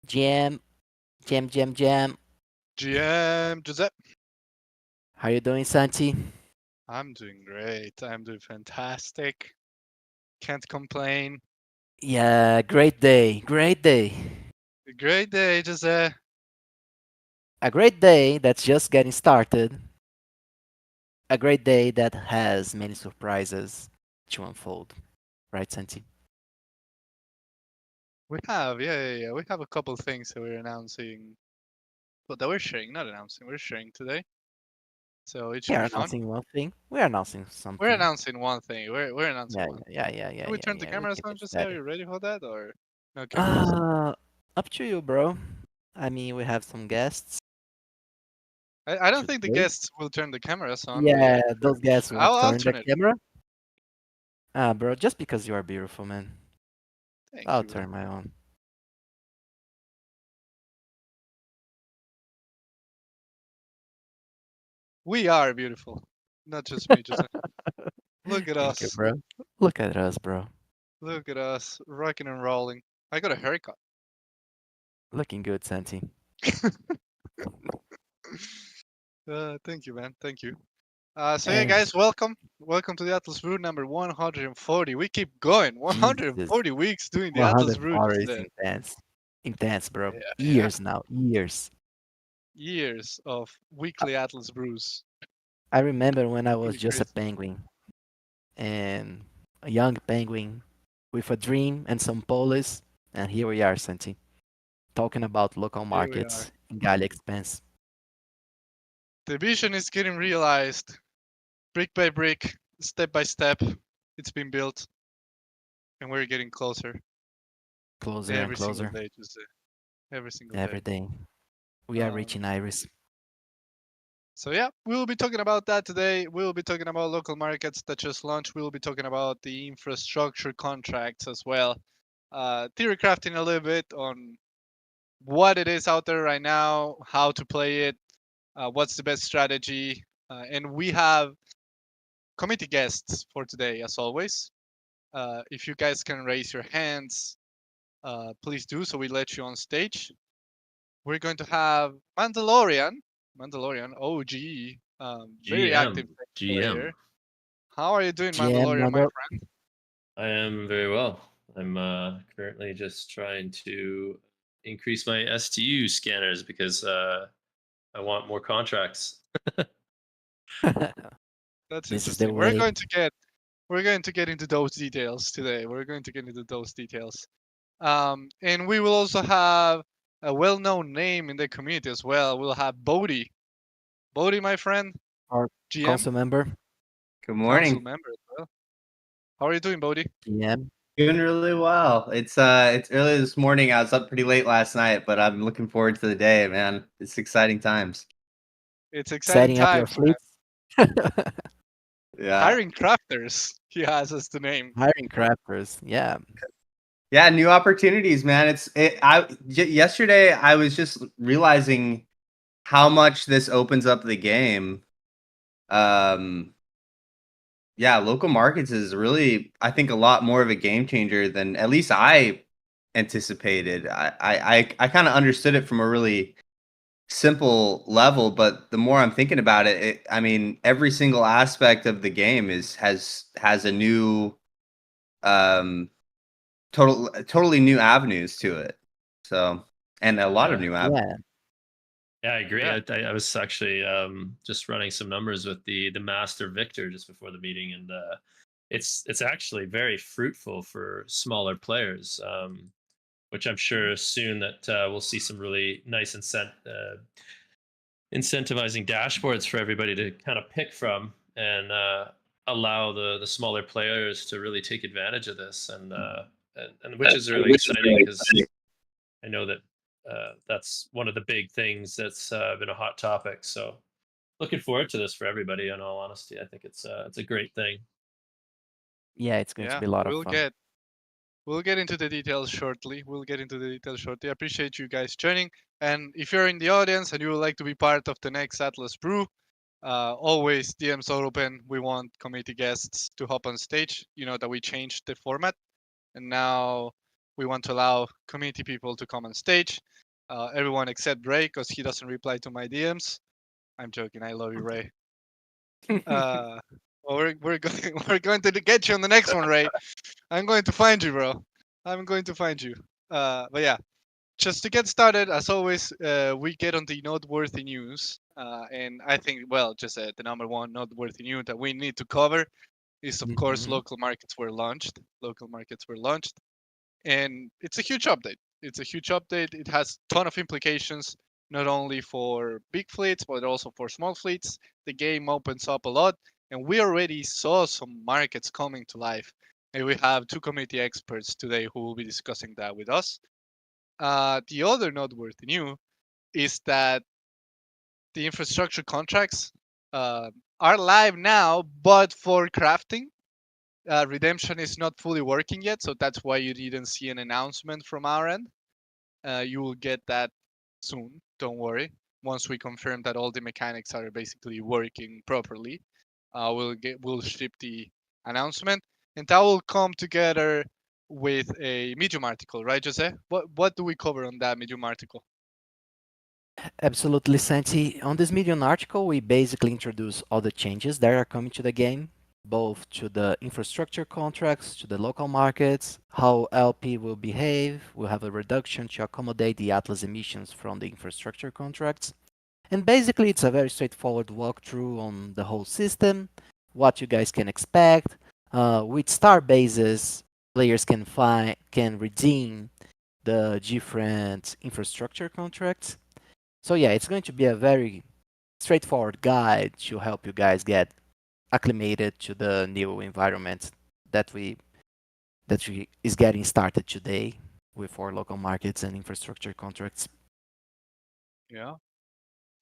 Jam, jam. GM Giuseppe. How you doing, Santi? I'm doing great. I'm doing fantastic. Can't complain. Yeah, great day, great day. A great day, Giuseppe. A great day that's just getting started. A great day that has many surprises to unfold. Right, Santi? We have We have a couple things that we're announcing, but that we're sharing, not announcing. We're sharing today, so it We should are be fun. announcing one thing. We are announcing We're something. announcing one thing. We're announcing Yeah, one. Can we turn the yeah. We cameras keep on, it Giuseppe? Are steady. you ready for that, or no cameras? Uh, Up to you, bro. I mean, we have some guests I don't think the today. guests will turn the cameras on, but Yeah, yeah, sure, those guests sure. won't I'll turn the turn it. camera. Ah, bro, just because you are beautiful, man. Thank I'll you, bro. turn my own. We are beautiful, not just me, Giuseppe. Look at Thank you, us. bro. Look at us, bro. Look at us, rocking and rolling. I got a haircut. Looking good, Santi. Thank you, man. Thank you. So yeah, And guys, welcome. Welcome to the Atlas Brew number 140. We keep going. Jesus, 140 weeks doing the Atlas Brew. 104 Just is intense. Intense, bro. yeah, yeah. Years now, years. Years of I weekly Atlas Brews. I remember when I was Pretty just a crazy. penguin and a young penguin with a dream and some polish, and here we are, Santi, talking about local Here we are. markets in Gali expense. The vision is getting realized brick by brick, step by step. It's been built, and we're getting closer Closer and every single closer day, Tuesday. Every single every day. day. We are Um, reaching Iris. So yeah, we will be talking about that today. We will be talking about local markets that just launched. We will be talking about the infrastructure contracts as well. Theory crafting a little bit on what it is out there right now, how to play it, what's the best strategy, and we have committee guests for today as always. If you guys can raise your hands, please do so we let you on stage. We're going to have Mandalorian OG, very active GM, player. GM. How are you doing, GM Mandalorian, my Mando, friend? I am very well. I'm currently just trying to increase my STU scanners because I want more contracts. That's this is the interesting. way. We're going to get into those details today. We're going to get into those details. And we will also have a well-known name in the community as well. We'll have Bodhi. Bodhi, my friend, Our GM, council member, Good council morning. member as well. How are you doing, Bodhi? GM. Doing really well. It's early this morning. I was up pretty late last night, but I'm looking forward to the day, man. It's exciting times. It's exciting Setting up your times, man. fleets. Yeah. Hiring crafters, he has as the name. Hiring crafters. Yeah. Yeah, new opportunities, man. Yesterday I was just realizing how much this opens up the game. Um yeah, local markets is really, I think, a lot more of a game changer than at least I anticipated. I kind of understood it from a really simple level, but the more I'm thinking about it, I mean, every single aspect of the game has a new, um, totally new avenues to it. So, and a lot of Yeah, new avenues. Yeah. yeah, I agree. Yeah. I was actually just running some numbers with the master Victor just before the meeting, and it's actually very fruitful for smaller players. Which I'm sure soon that we'll see some really nice incentivizing dashboards for everybody to kind of pick from and allow the smaller players to really take advantage of this and which is really Which is exciting really because exciting. I know that that's one of the big things that's been a hot topic. So looking forward to this for everybody. In all honesty, I think it's a great thing. Yeah, it's going to Yeah, be a lot of fun. we'll get into the details shortly. We'll get into the details shortly. I appreciate you guys joining. And if you're in the audience and you would like to be part of the next Atlas Brew, always DMs are open. We want committee guests to hop on stage. You know that we changed the format, and now We want to allow community people to come on stage. Everyone except Ray, because he doesn't reply to my DMs. I'm joking. I love you, Ray. Uh, well, we're going we're going to get you on the next one, Ray. I'm going to find you, bro. I'm going to find you. But yeah, just to get started, as always, we get on the noteworthy news. And I think, well, just the number one noteworthy news that we need to cover is, of course, Mhm. local markets were launched. Local markets were launched, and it's a huge update. It's a huge update. It has a ton of implications, not only for big fleets but also for small fleets. The game opens up a lot, and we already saw some markets coming to life. And we have two community experts today who will be discussing that with us. The other noteworthy news is that the infrastructure contracts uh, are live now, but for crafting. Redemption is not fully working yet, so that's why you didn't see an announcement from our end. You will get that soon. Don't worry. Once we confirm that all the mechanics are basically working properly, we'll ship the announcement, and that will come together with a Medium article, right, Jose? What do we cover on that Medium article? Absolutely, Santi. On this Medium article, we basically introduce all the changes that are coming to the game, both to the infrastructure contracts, to the local markets, how LP will behave. We'll have a reduction to accommodate the Atlas emissions from the infrastructure contracts. And basically, it's a very straightforward walkthrough on the whole system, what you guys can expect. With star bases, players can redeem the different infrastructure contracts. So yeah, it's going to be a very straightforward guide to help you guys get acclimated to the new environment that we is getting started today with our local markets and infrastructure contracts. Yeah,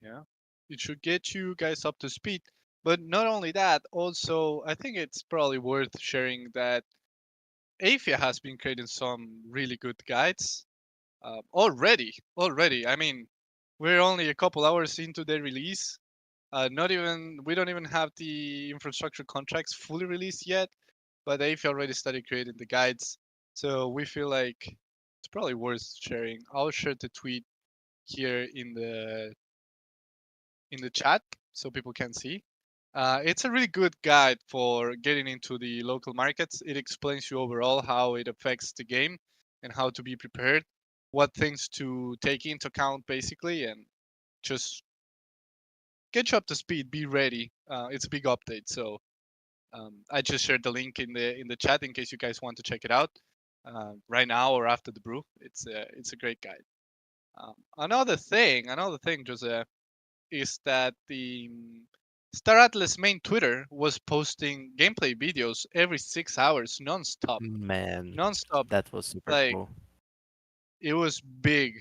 yeah. It should get you guys up to speed. But not only that, also I think it's probably worth sharing that Afia has been creating some really good guides already. Already, I mean, we're only a couple hours into the release. Not even we don't even have the infrastructure contracts fully released yet, but Afia already started creating the guides. So we feel like it's probably worth sharing. I'll share the tweet here in the chat so people can see. It's a really good guide for getting into the local markets. It explains you overall how it affects the game and how to be prepared, what things to take into account basically, and just get you up to speed. Be ready. It's a big update, so I just shared the link in the chat in case you guys want to check it out right now or after the brew. It's a great guide. Another thing, Jose, is that the Star Atlas main Twitter was posting gameplay videos every 6 hours nonstop. Man, Nonstop. that was super Like cool. it was big.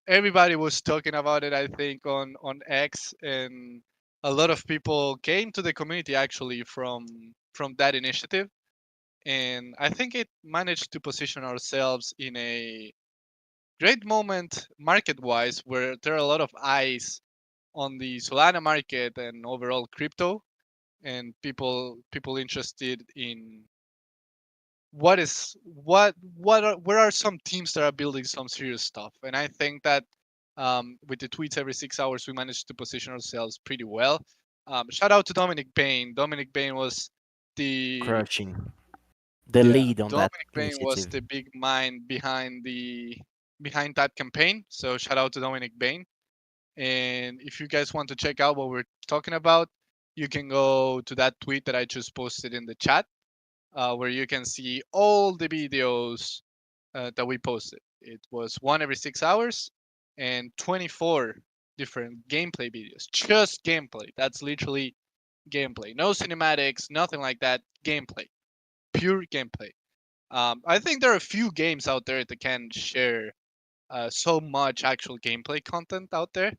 Everybody was talking about it, I think, on X, and a lot of people came to the community actually from that initiative. And I think it managed to position ourselves in a great moment market wise where there are a lot of eyes on the Solana market and overall crypto, and people interested in where are some teams that are building some serious stuff. And I think that with the tweets every 6 hours, we managed to position ourselves pretty well. Shout out to Dominic Bain. Dominic Bain was the Crushing the yeah, lead on that Dominic Bain was initiative. the big mind behind that campaign. So shout out to Dominic Bain. And if you guys want to check out what we're talking about, you can go to that tweet that I just posted in the chat, where you can see all the videos that we posted. It was one every 6 hours and 24 different gameplay videos. Just gameplay. That's literally gameplay. No cinematics, nothing like that. Gameplay. Pure gameplay. I think there are a few games out there that can share so much actual gameplay content out there.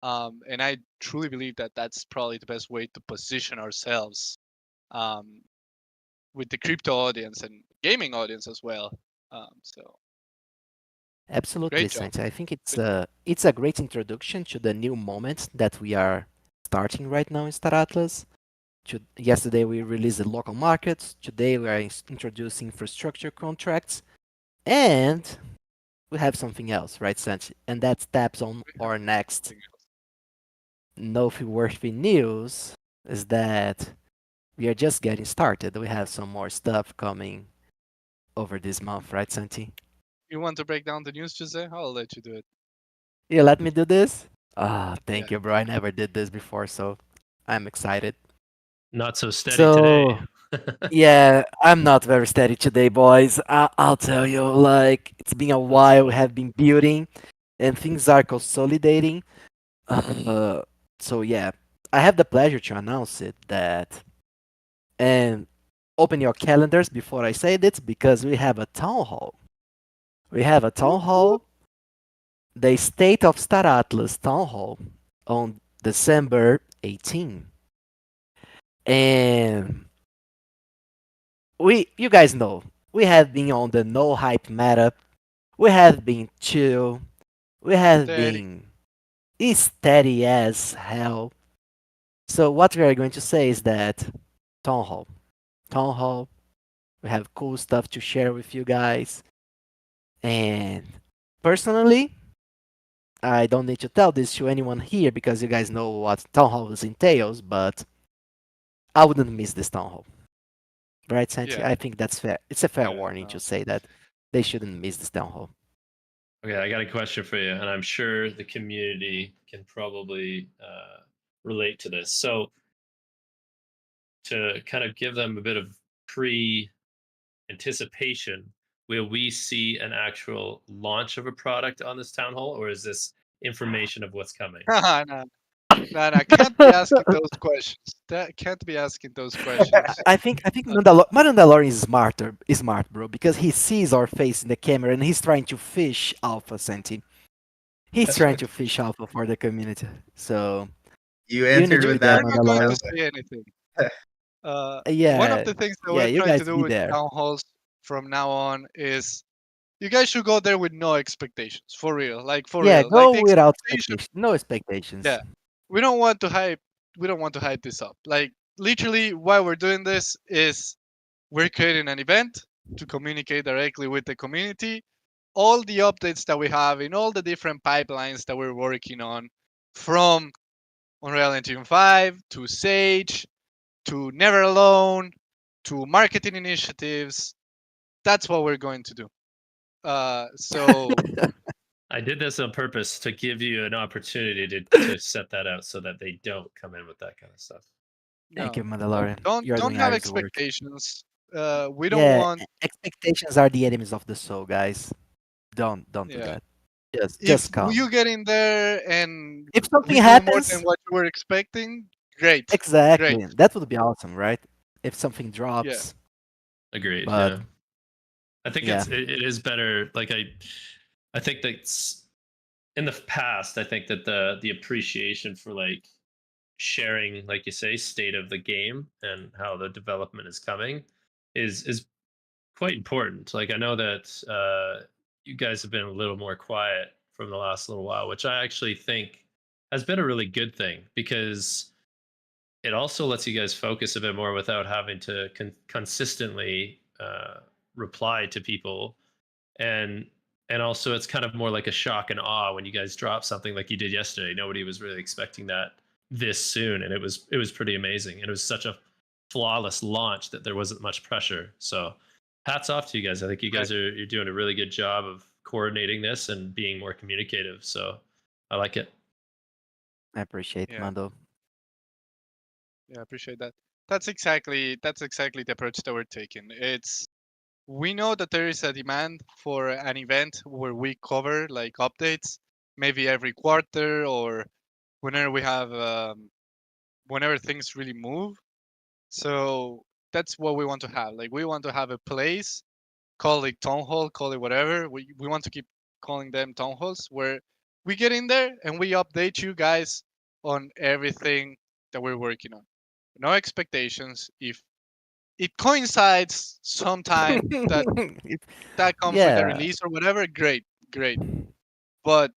And I truly believe that that's probably the best way to position ourselves um, with the crypto audience and gaming audience as well. So Absolutely, great job. Santi. I think Great job. it's a great introduction to the new moment that we are starting right now in Star Atlas. Yesterday we released the local markets. Today we are introducing infrastructure contracts. And we have something else, right, Santi? And that taps on We have our next something else. noteworthy news is that we are just getting started. We have some more stuff coming over this month, right, Santi? You want to break down the news, Jose? I'll let you do it. You let me do this? Ah, Yeah. thank you, bro. I never did this before, so I'm excited. Not so steady today. So, yeah, I'm not very steady today, boys. I'll tell you, like, it's been a Let's while. We go. have been building, and things are consolidating. Uh, so yeah, I have the pleasure to announce it that, and open your calendars before I say this because we have a town hall. We have a town Whoop, whoop. hall, the State of Star Atlas town hall on December 18. And you guys know, we have been on the no hype meta. We have been chill. We have Steady. been steady as hell. So what we are going to say is that town hall, town hall. We have cool stuff to share with you guys. And personally, I don't need to tell this to anyone here because you guys know what town halls entails, but I wouldn't miss this town hall. Right, Santi? Yeah. I think that's fair. It's a fair Yeah. warning to No. say that they shouldn't miss this town hall. Okay, I got a question for you, and I'm sure the community can probably relate to this. So, to kind of give them a bit of pre anticipation, will we see an actual launch of a product on this town hall, or is this information of what's coming? no, no. Can't be asking those questions. That can't be asking those questions. I think Mandalorian is smart, bro, because he sees our face in the camera and he's trying to fish alpha, Santi. He's trying to fish alpha for the community. So You you need answered to be with there, We're that. not going to Mandalorian. say anything. One of Yeah, the things that yeah, we're you trying to guys do be with there. town halls from now on is you guys should go there with no expectations. For real. Like for Yeah, real. Like go the without expectation. expectations. No expectations. Yeah. We don't want to hype we don't want to hype this up. Like literally why we're doing this is we're creating an event to communicate directly with the community. All the updates that we have in all the different pipelines that we're working on, from Unreal Engine 5 to Sage to Never Alone to marketing initiatives. That's what we're going to do. So I did this on purpose to give you an opportunity to set that out so that they don't come in with that kind of stuff. Thank you, no, no, Mandalorian. don't You're don't doing have Iris work. expectations. We don't Yeah, want. expectations are the enemies of the soul, guys. Don't do Yeah, that. Just if come. you get in there and If we something do more than happens, what you were expecting, great, great. exactly, that would be awesome, right? If something Yeah, drops, Agreed. but Yeah, I think yeah, it is better. Like I think that's in the past. I think that the appreciation for like sharing, like you say, state of the game and how the development is coming is quite important. Like I know that you guys have been a little more quiet from the last little while, which I actually think has been a really good thing because it also lets you guys focus a bit more without having to consistently reply to people, and also it's kind of more like a shock and awe when you guys drop something like you did yesterday. Nobody was really expecting that this soon, and it was pretty amazing, and it was such a flawless launch that there wasn't much pressure. So hats off to you guys. I think you right. guys you're doing a really good job of coordinating this and being more communicative, so I like it. I appreciate Yeah, Mando. yeah, I appreciate that. That's exactly the approach that we're taking. It's we know that there is a demand for an event where we cover like updates, maybe every quarter or whenever we have whenever things really move. So that's what we want to have. Like we want to have a place, call it town hall, call it whatever. We want to keep calling them town halls where we get in there and we update you guys on everything that we're working on. No expectations. If it coincides sometime that that comes with the Yeah, release or whatever, great, great. But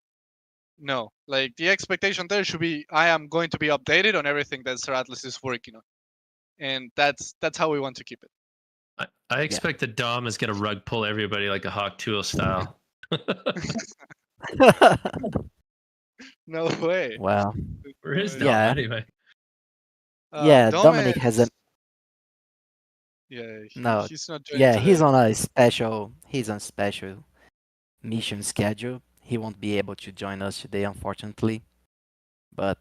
no, like the expectation there should be I am going to be updated on everything that Sir Atlas is working on. And that's how we want to keep it. I expect that Dom is gonna rug pull everybody like a Hawk Tool style. No way. Well, Where is No Dom way. yeah, anyway? yeah. Dom Dominic has a is yeah. no. He's not joining Yeah, he's today. on a special. He's on special mission schedule. He won't be able to join us today, unfortunately. But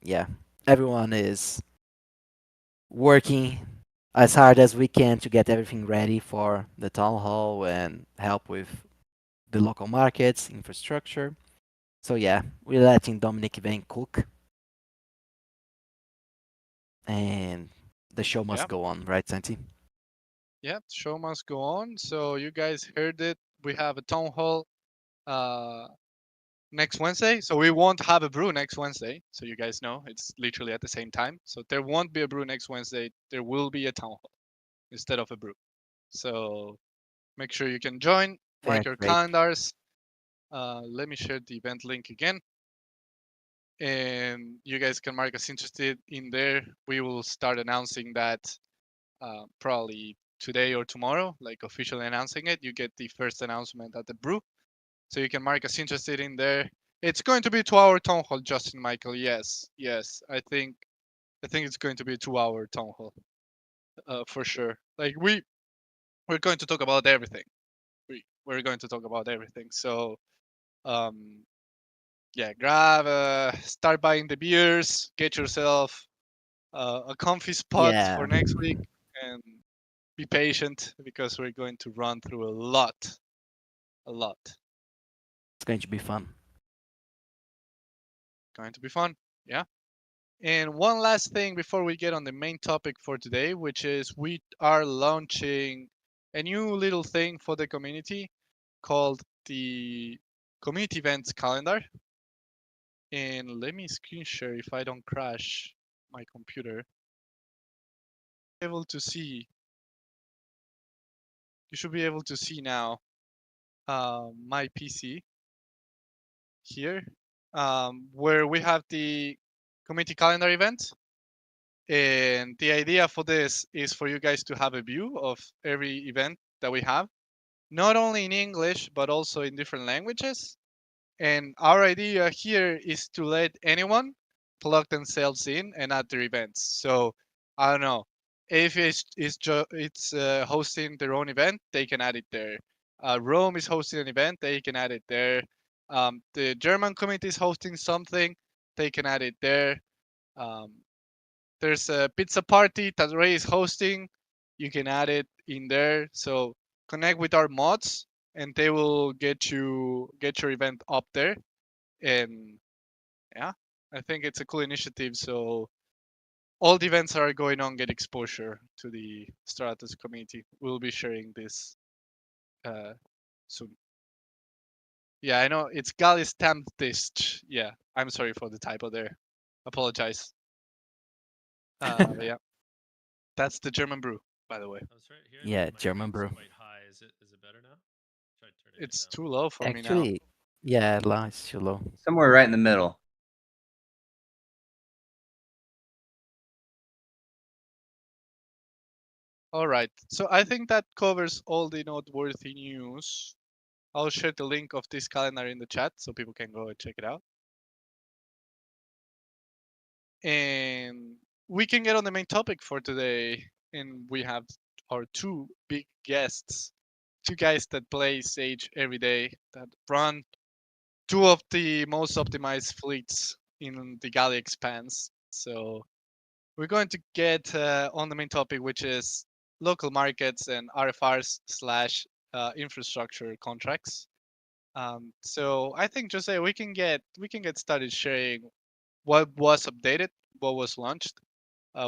yeah, everyone is working as hard as we can to get everything ready for the town hall and help with the local markets, infrastructure. So yeah, we're letting Dominic Van cook, and the show Yeah. must go on, right, Santi? Yeah. The show must go on. So you guys heard it. We have a town hall uh next Wednesday. So we won't have a brew next Wednesday. So you guys know it's literally at the same time. So there won't be a brew next Wednesday. There will be a town hall instead of a brew. So make sure you can join. Yeah, Mark your great. calendars. Let me share the event link again. And you guys can mark us interested in there. We will start announcing that probably today or tomorrow, like officially announcing it. You get the first announcement at the brew, so you can mark us interested in there. It's going to be 2 hour town hall, Justin Michael. Yes, yes. I think it's going to be a 2 hour town hall, for sure. Like we're going to talk about everything. We're going to talk about everything. So um, yeah, start buying the beers, get yourself a comfy spot Yeah, for next week, and be patient because we're going to run through a lot. it's going to be fun. Going to be fun. Yeah. And one last thing before we get on the main topic for today, which is we are launching a new little thing for the community called the community events calendar. And let me screen share if I don't crash my computer. Able to see, you should be able to see now my PC here, where we have the community calendar event. And the idea for this is for you guys to have a view of every event that we have, not only in English, but also in different languages. And our idea here is to let anyone plug themselves in and add their events. So I don't know if it's hosting their own event, they can add it there. Rome is hosting an event, they can add it there. The German community is hosting something, they can add it there. Um, there's a pizza party that Ray is hosting, you can add it in there. So connect with our mods, and they will get your event up there. And yeah, I think it's a cool initiative. So all the events that are going on get exposure to the Stratus community. We'll be sharing this uh, soon. Yeah, I know it's Gallis Stamptist. Yeah, I'm sorry for the typo there. Apologize. But yeah, that's the German brew, by the way. I was right hearing Yeah, that my German gain's brew. quite high. Is it better now? Try turning it It's down. too low for me now. Actually, yeah, lies too low. Somewhere right in the middle. All right, so I think that covers all the noteworthy news. I'll share the link of this calendar in the chat so people can go and check it out. And we can get on the main topic for today. And we have our two big guests, two guys that play Sage every day, that run two of the most optimized fleets in the Galley Expanse. So we're going to get on the main topic, which is local markets and RFRs slash infrastructure contracts. So I think Jose, we can get started sharing what was updated, what was launched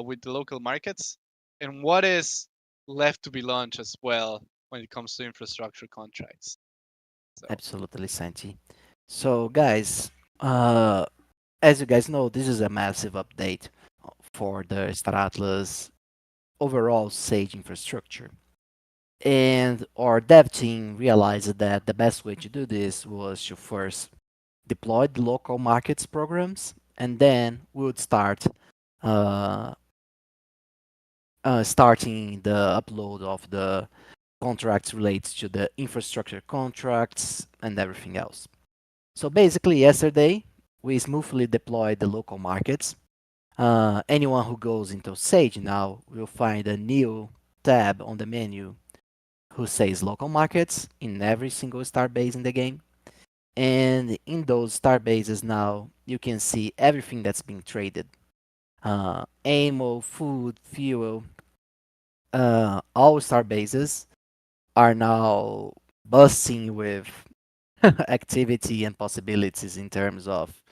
with the local markets, and what is left to be launched as well when it comes to infrastructure contracts. So Absolutely, Santi. So, guys, uh, as you guys know, this is a massive update for the Star Atlas overall Sage infrastructure. And our dev team realized that the best way to do this was to first deploy the local markets programs, and then we would start uh, starting the upload of the contracts relates to the infrastructure contracts and everything else. So basically, yesterday we smoothly deployed the local markets. Anyone who goes into Sage now will find a new tab on the menu who says local markets in every single starbase in the game. And in those starbases now, you can see everything that's being traded. Ammo, food, fuel, all starbases are now bursting with activity and possibilities in terms of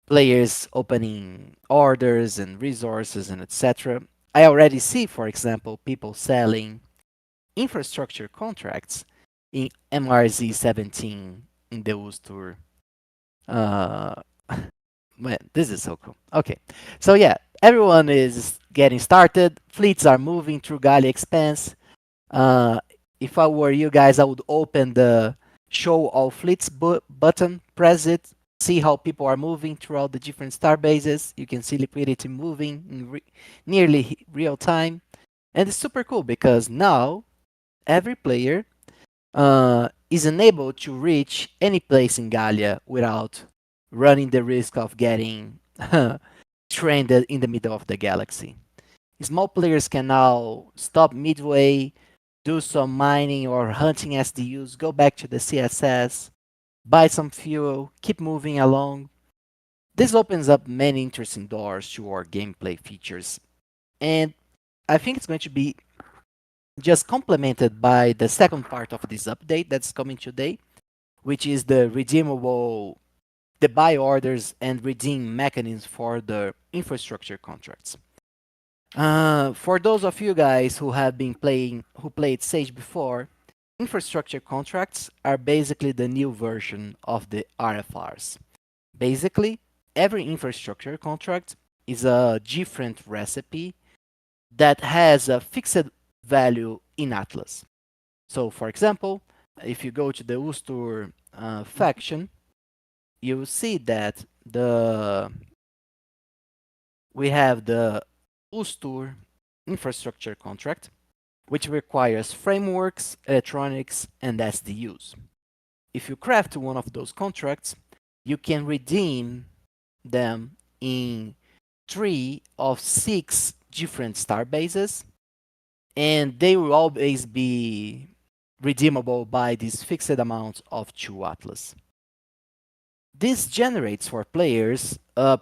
players opening orders and resources and etc. I already see, for example, people selling infrastructure contracts in MRZ 17 in the US tour. Uh, man, this is so cool. Okay, so yeah, everyone is getting started. Fleets are moving through Galia Expanse. Uh, if I were you guys, I would open the show all fleets button, press it, see how people are moving throughout the different star bases. You can see liquidity moving in nearly real time. And it's super cool because now every player is enabled to reach any place in Galia without running the risk of getting stranded in the middle of the galaxy. Small players can now stop midway, do some mining or hunting SDUs, go back to the CSS, buy some fuel, keep moving along. This opens up many interesting doors to our gameplay features. And I think it's going to be just complemented by the second part of this update that's coming today, which is the buy orders and redeem mechanisms for the infrastructure contracts. For those of you guys who have been who played Sage before, infrastructure contracts are basically the new version of the RFRs. Basically, every infrastructure contract is a different recipe that has a fixed value in Atlas. So, for example, if you go to the Ustur faction, you will see that we have the Ustur infrastructure contract, which requires frameworks, electronics, and SDUs. If you craft one of those contracts, you can redeem them in 3 of 6 different star bases, and they will always be redeemable by this fixed amount of 2 Atlas. This generates for players a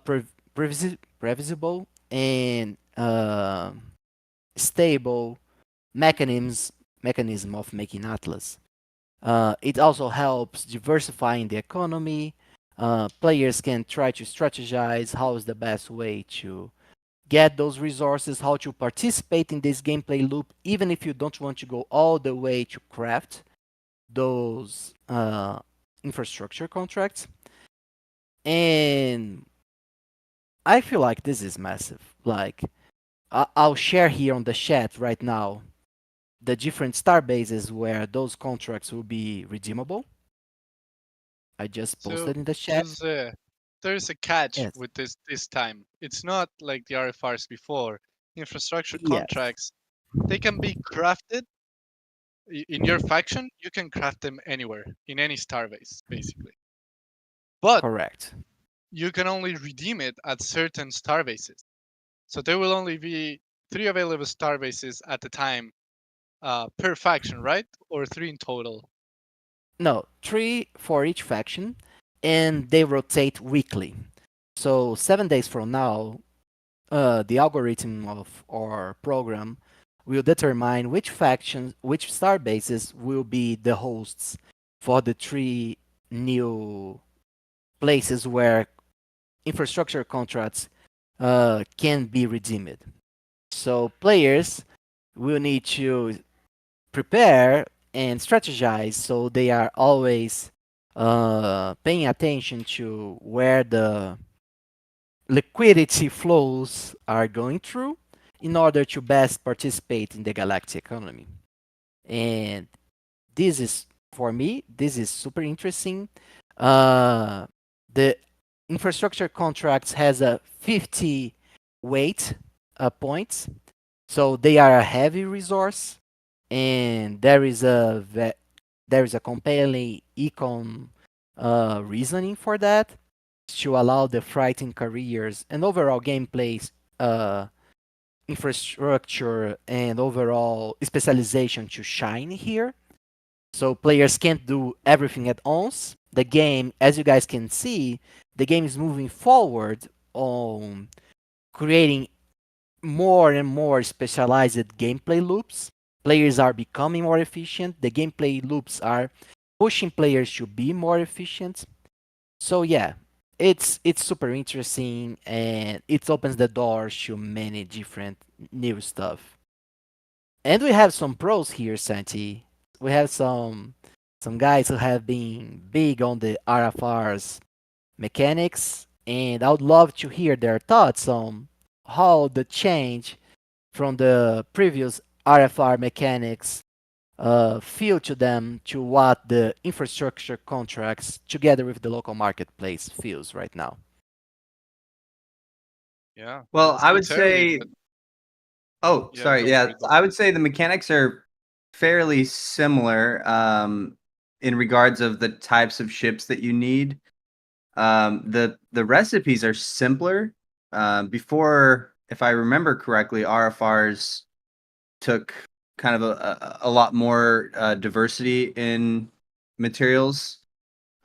previsible and stable mechanism of making Atlas. It also helps diversifying the economy. Players can try to strategize how is the best way to get those resources, how to participate in this gameplay loop, even if you don't want to go all the way to craft those infrastructure contracts. And I feel like this is massive. Like, I'll share here on the chat right now the different star bases where those contracts will be redeemable. I just So posted in the chat. there's a catch Yes. with this time. It's not like the RFRs before. Infrastructure Yes. contracts, they can be crafted in your faction. You can craft them anywhere in any starbase, basically. But Correct. you can only redeem it at certain starbases. So there will only be 3 available starbases at a time per faction, right? Or 3 in total. No, 3 for each faction, and they rotate weekly. So 7 days from now, the algorithm of our program will determine which star bases will be the hosts for the 3 new places where infrastructure contracts can be redeemed. So players will need to prepare and strategize so they are always paying attention to where the liquidity flows are going through in order to best participate in the galactic economy. And this is, for me, this is super interesting. The infrastructure contracts has a 50 weight points, So they are a heavy resource, and there is a compelling econ reasoning for that to allow the fighting careers and overall gameplay uh, infrastructure and overall specialization to shine here. So players can't do everything at once. The game, as you guys can see, the game is moving forward on creating more and more specialized gameplay loops. Players are becoming more efficient. The gameplay loops are pushing players to be more efficient. So yeah, it's super interesting and it opens the doors to many different new stuff. And we have some pros here, Santi. We have some guys who have been big on the RFR's mechanics, and I would love to hear their thoughts on how the change from the previous RFR mechanics feel to them to what the infrastructure contracts together with the local marketplace feels right now. Yeah, Well, it's I too would early, say. but Oh, yeah, sorry. go for Yeah, it. Go I for would it. say the mechanics are fairly similar in regards of the types of ships that you need. The recipes are simpler. Before, if I remember correctly, RFRs took kind of a lot more diversity in materials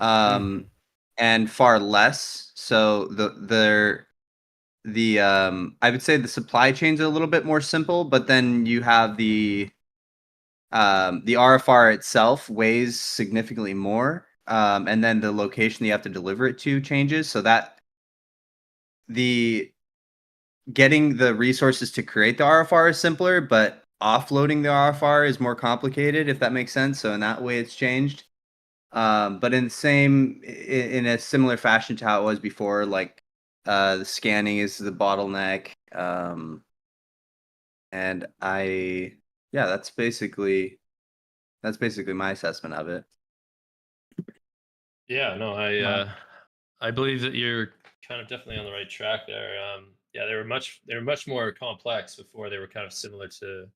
Mm-hmm. um, and far less. So the I would say the supply chains are a little bit more simple, but then you have the RFR itself weighs significantly more, and then the location you have to deliver it to changes, so that the getting the resources to create the RFR is simpler, but offloading the RFR is more complicated, if that makes sense. So in that way, it's changed. But in a similar fashion to how it was before, like the scanning is the bottleneck. And yeah, that's basically my assessment of it. Yeah, no, Wow. I believe that you're kind of definitely on the right track there. Yeah, they were much more complex before. They were kind of similar to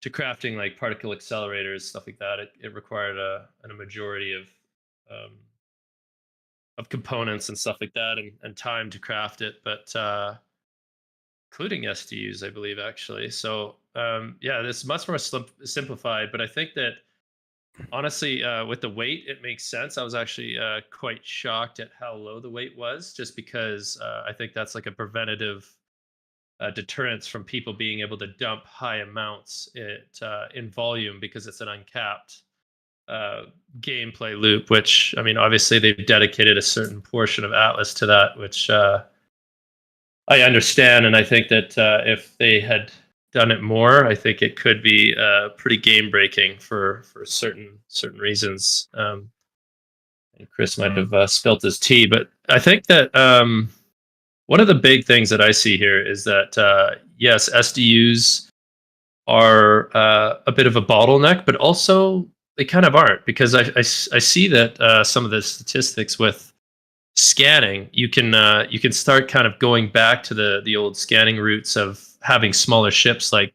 crafting like particle accelerators, stuff like that. It required a majority um, of components and stuff like that, and time to craft it. But including SDUs, I believe actually. So yeah, this is much more simplified. But I think that honestly, with the weight, it makes sense. I was actually quite shocked at how low the weight was, just because I think that's like a preventative deterrence from people being able to dump high amounts in volume because it's an uncapped uh, gameplay loop. Which I mean, obviously they've dedicated a certain portion of Atlas to that, which I understand, and I think that if they had done it more, I think it could be pretty game breaking for certain reasons. And Chris might have spilt his tea, but I think that one of the big things that I see here is that yes, SDUs are a bit of a bottleneck, but also they kind of aren't, because I see that some of the statistics with scanning, you can start kind of going back to the old scanning roots of having smaller ships. Like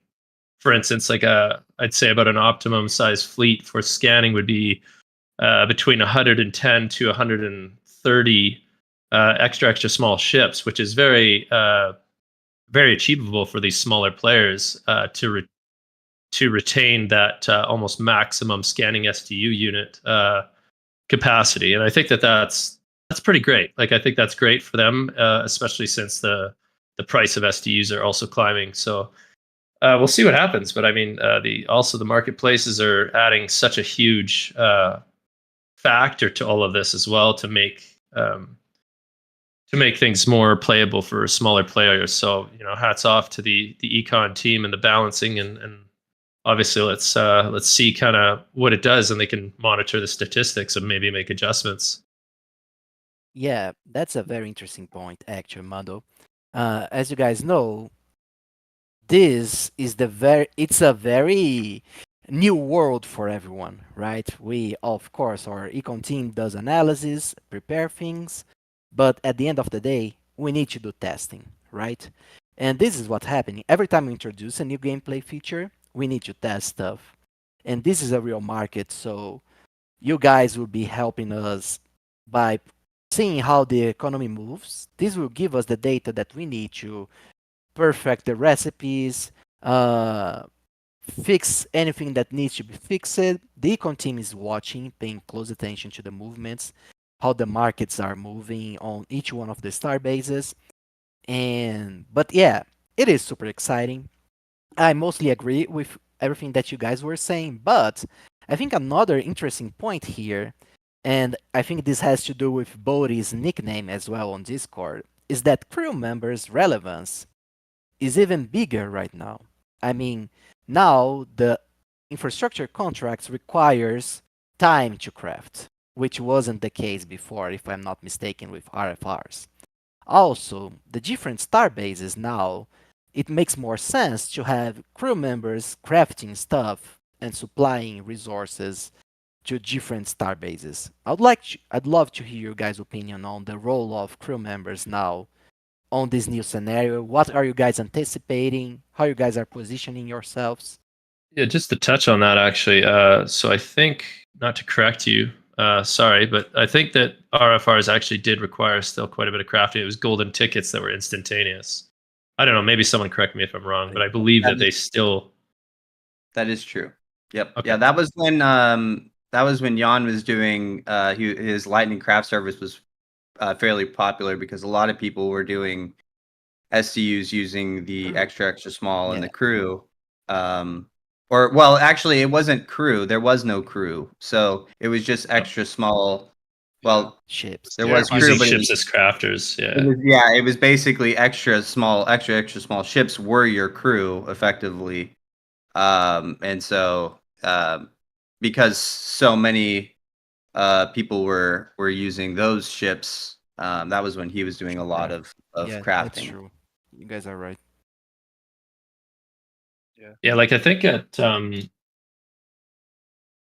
for instance, like I'd say about an optimum size fleet for scanning would be between 110 to 130 extra small ships, which is very achievable for these smaller players to retain that almost maximum scanning SDU unit capacity. And I think that that's pretty great. Like I think that's great for them, especially since the price of SDUs are also climbing. So we'll see what happens. But I mean, the marketplaces are adding such a huge factor to all of this as well to make things more playable for smaller players. So you know, hats off to the econ team and the balancing, and obviously let's see kind of what it does, and they can monitor the statistics and maybe make adjustments. Yeah, that's a very interesting point, actually, Mando. As you guys know, this is it's a very new world for everyone, right? We, of course, our econ team does analysis, prepare things, but at the end of the day, we need to do testing, right? And this is what's happening. Every time we introduce a new gameplay feature, we need to test stuff. And this is a real market, so you guys will be helping us by seeing how the economy moves. This will give us the data that we need to perfect the recipes, uh, fix anything that needs to be fixed. The econ team is watching, paying close attention to the movements, how the markets are moving on each one of the star bases. And but yeah, it is super exciting. I mostly agree with everything that you guys were saying, but I think another interesting point here, and I think this has to do with Bodhi's nickname as well on Discord, is that crew members' relevance is even bigger right now. I mean, now the infrastructure contracts requires time to craft, which wasn't the case before, if I'm not mistaken, with RFRs. Also, the different star bases now, it makes more sense to have crew members crafting stuff and supplying resources to different star bases. I'd love to hear your guys' opinion on the role of crew members now on this new scenario. What are you guys anticipating? How you guys are positioning yourselves? Yeah, just to touch on that actually. So I think, not to correct you, sorry, but I think that RFRs actually did require still quite a bit of crafting. It was golden tickets that were instantaneous. I don't know. Maybe someone correct me if I'm wrong, but I believe That that is, they still. that is true. Yep. Okay. Yeah, that was when Jan was doing his Lightning Craft service was fairly popular because a lot of people were doing SCUs using the Crew. extra small and Yeah, the crew. Um, or well, actually, it wasn't crew. There was no crew, so it was just Oh, extra small. Yeah. Well, The ships. there stair was crew, using pilots. but ships as crafters. it Yeah. was yeah, it was basically extra small ships were your crew effectively. And so because so many people were using those ships, that was when he was doing To a lot craft. of Yeah, that's crafting. true. You guys are right. Yeah. Yeah. Like I think at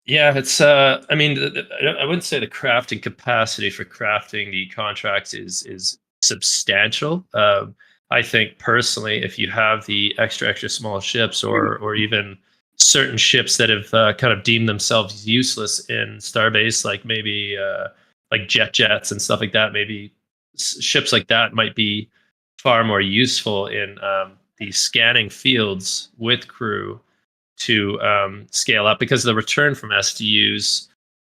yeah, it's. I mean, I wouldn't say the crafting capacity for crafting the contracts is substantial. I think personally, if you have the extra small ships, or even certain ships that have kind of deemed themselves useless in Starbase, like maybe like jets and stuff like that, maybe ships like that might be far more useful in the scanning fields with crew to scale up, because the return from SDUs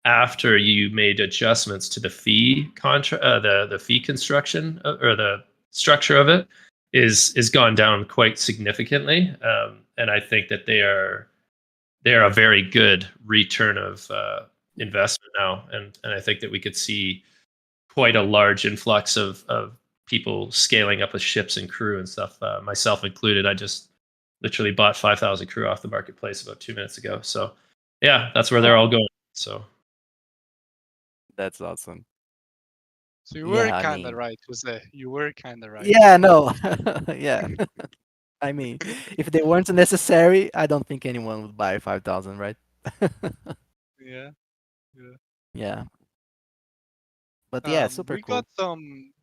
after you made adjustments to the fee contract, the fee construction or the structure of it is gone down quite significantly, and I think that they are a very good return of investment now, and I think that we could see quite a large influx of people scaling up with ships and crew and stuff, myself included. I just literally bought 5,000 crew off the marketplace about 2 minutes ago. So yeah, that's where they're all Oh, going. So that's awesome. So you were Yeah, I kind of mean, right, Jose. You were kind of right. yeah, no, yeah. I mean, if they weren't necessary, I don't think anyone would buy 5,000, right? Yeah. Yeah. Yeah, but yeah, super cool.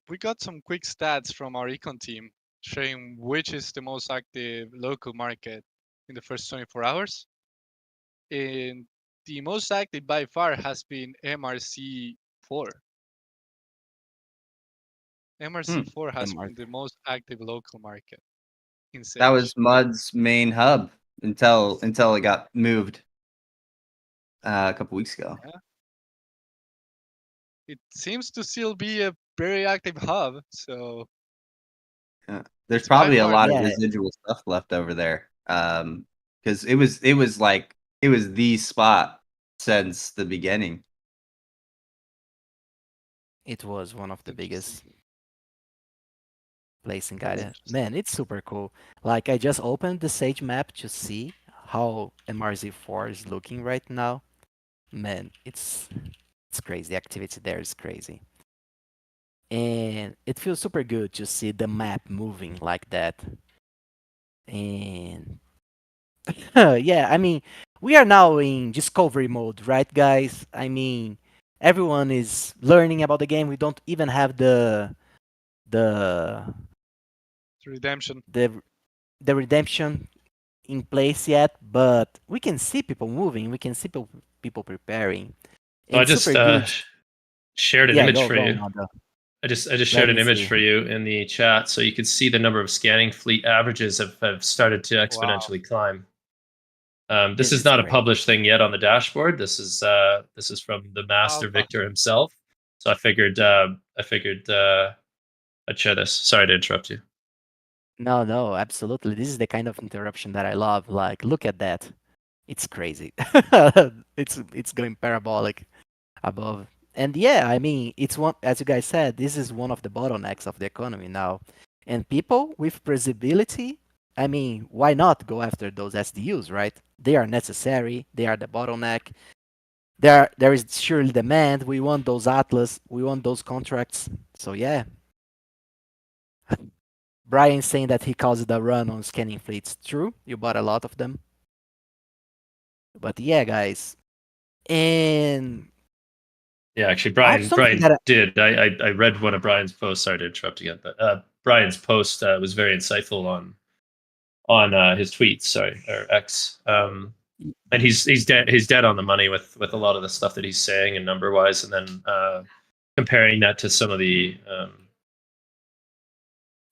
We got some quick stats from our econ team showing which is the most active local market in the first 24 hours. And the most active by far has been MRC4. Hmm. MRC4 has MR. been the most active local market in That was Sage. Mud's main hub until it got moved a couple weeks ago. Yeah. It seems to still be a very active hub, so Yeah. There's it's by probably a far lot of Yeah, residual stuff left over there. Because it was like it was the spot since the beginning. it was one of the interesting. biggest place in That's Gaia. interesting. Man, it's super cool. Like, I just opened the Sage map to see how MRZ4 is looking right now. Man, it's crazy. The activity there is crazy. And it feels super good to see the map moving like that. And yeah, I mean, we are now in discovery mode, right, guys? I mean, everyone is learning about the game. We don't even have the Redemption. the redemption in place yet, but we can see people moving. We can see people preparing. So I And just super good. shared an Yeah, image go for go, you. Mando. I just Let shared me an image see. for you in the chat, so you can see the number of scanning fleet averages have started to Wow. exponentially climb. This This is is not a great. published thing yet on the dashboard. This is from the master Alpha. victor himself. So I figured I'd share this. Sorry to interrupt you. No, no, absolutely. This is the kind of interruption that I love. Like, look at that. It's crazy. It's going parabolic above. And yeah, I mean, it's one, as you guys said, this is one of the bottlenecks of the economy now. And people with visibility, I mean, why not go after those SDUs, right? They are necessary. They are the bottleneck. There is surely demand. We want those Atlas. We want those contracts. So yeah, Brian saying that he caused a run on scanning fleets. True, you bought a lot of them. But yeah, guys, and Yeah, actually, I have Brian something Brian that did. I read one of Brian's posts. Sorry to interrupt again, but Brian's post was very insightful on his tweets. Sorry, or X. And he's dead on the money with a lot of the stuff that he's saying and number wise, and then comparing that to some of the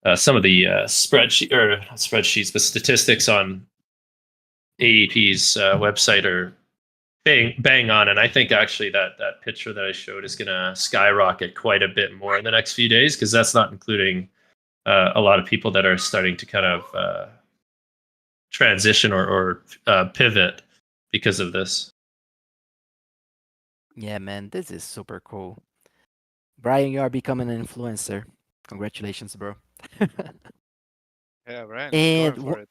spreadsheets, but statistics on AEP's website are bang on. And I think actually that picture that I showed is going to skyrocket quite a bit more in the next few days, because that's not including a lot of people that are starting to kind of transition or pivot because of this. yeah, man, this is super cool. Brian, you are becoming an influencer. Congratulations, bro. Yeah, Brian is going And for it.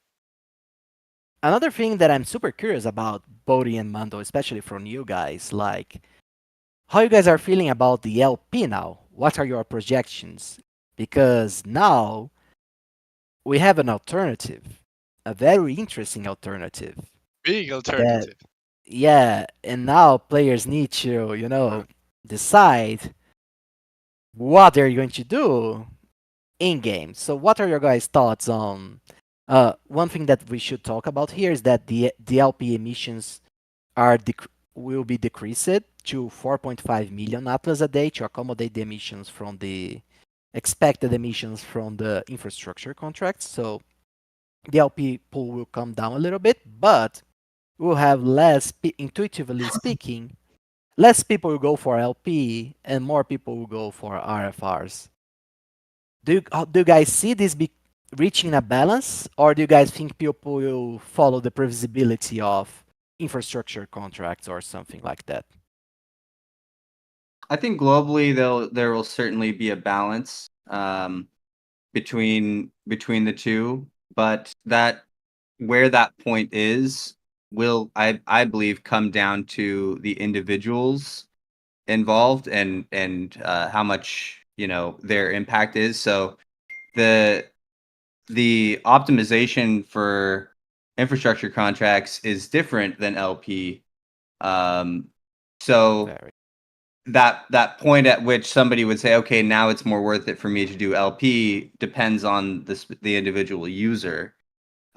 another thing that I'm super curious about, Bodhi and Mando, especially from you guys, like how you guys are feeling about the LP now. What are your projections? Because now we have an alternative, a very interesting alternative. Big That alternative. yeah, and now players need to, decide what they're going to do in game. So, what are your guys' thoughts on? One thing that we should talk about here is that the DLP emissions will be decreased to 4.5 million atlas a day to accommodate the emissions from the expected emissions from the infrastructure contracts. So, the LP pool will come down a little bit, but we'll have less, intuitively speaking, less people will go for LP and more people will go for RFRs. Do you guys see this reaching a balance, or do you guys think people will follow the previsibility of infrastructure contracts or something like that? I think globally there will certainly be a balance between the two, but that where that point is will I believe come down to the individuals involved and how much their impact is. So the optimization for infrastructure contracts is different than LP. So Very. that point at which somebody would say, okay, now it's more worth it for me to do LP depends on the individual user.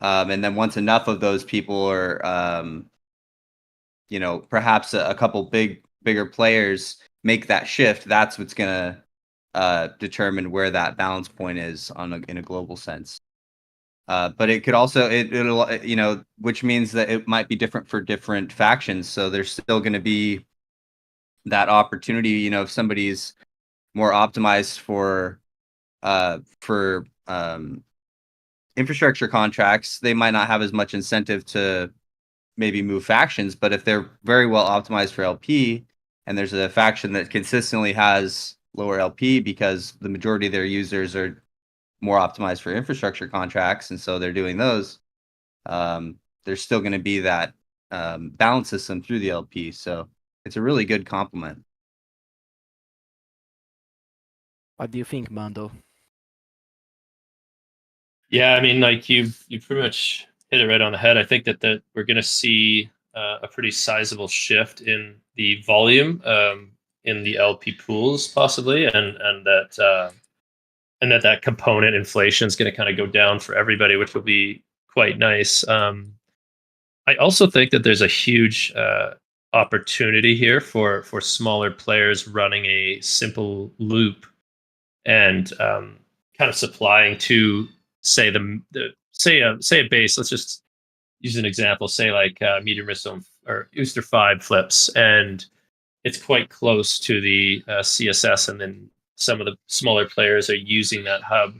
And then once enough of those people are, perhaps a couple bigger players make that shift, that's what's going to determine where that balance point is in a global sense. But it could also it'll which means that it might be different for different factions. So there's still going to be that opportunity. If somebody's more optimized for infrastructure contracts, they might not have as much incentive to maybe move factions. But if they're very well optimized for LP, and there's a faction that consistently has lower LP because the majority of their users are more optimized for infrastructure contracts, and so they're doing those, there's still going to be that balance system through the LP. So it's a really good complement. What do you think, Mando? Yeah, I mean, like you pretty much hit it right on the head. I think that we're going to see a pretty sizable shift in the volume in the LP pools, possibly, and that that component inflation is going to kind of go down for everybody, which will be quite nice. I also think that there's a huge opportunity here for smaller players running a simple loop and kind of supplying to say say a base. Let's just use an example. Say like medium risk zone or Ooster 5 flips, and it's quite close to the CSS, and then some of the smaller players are using that hub,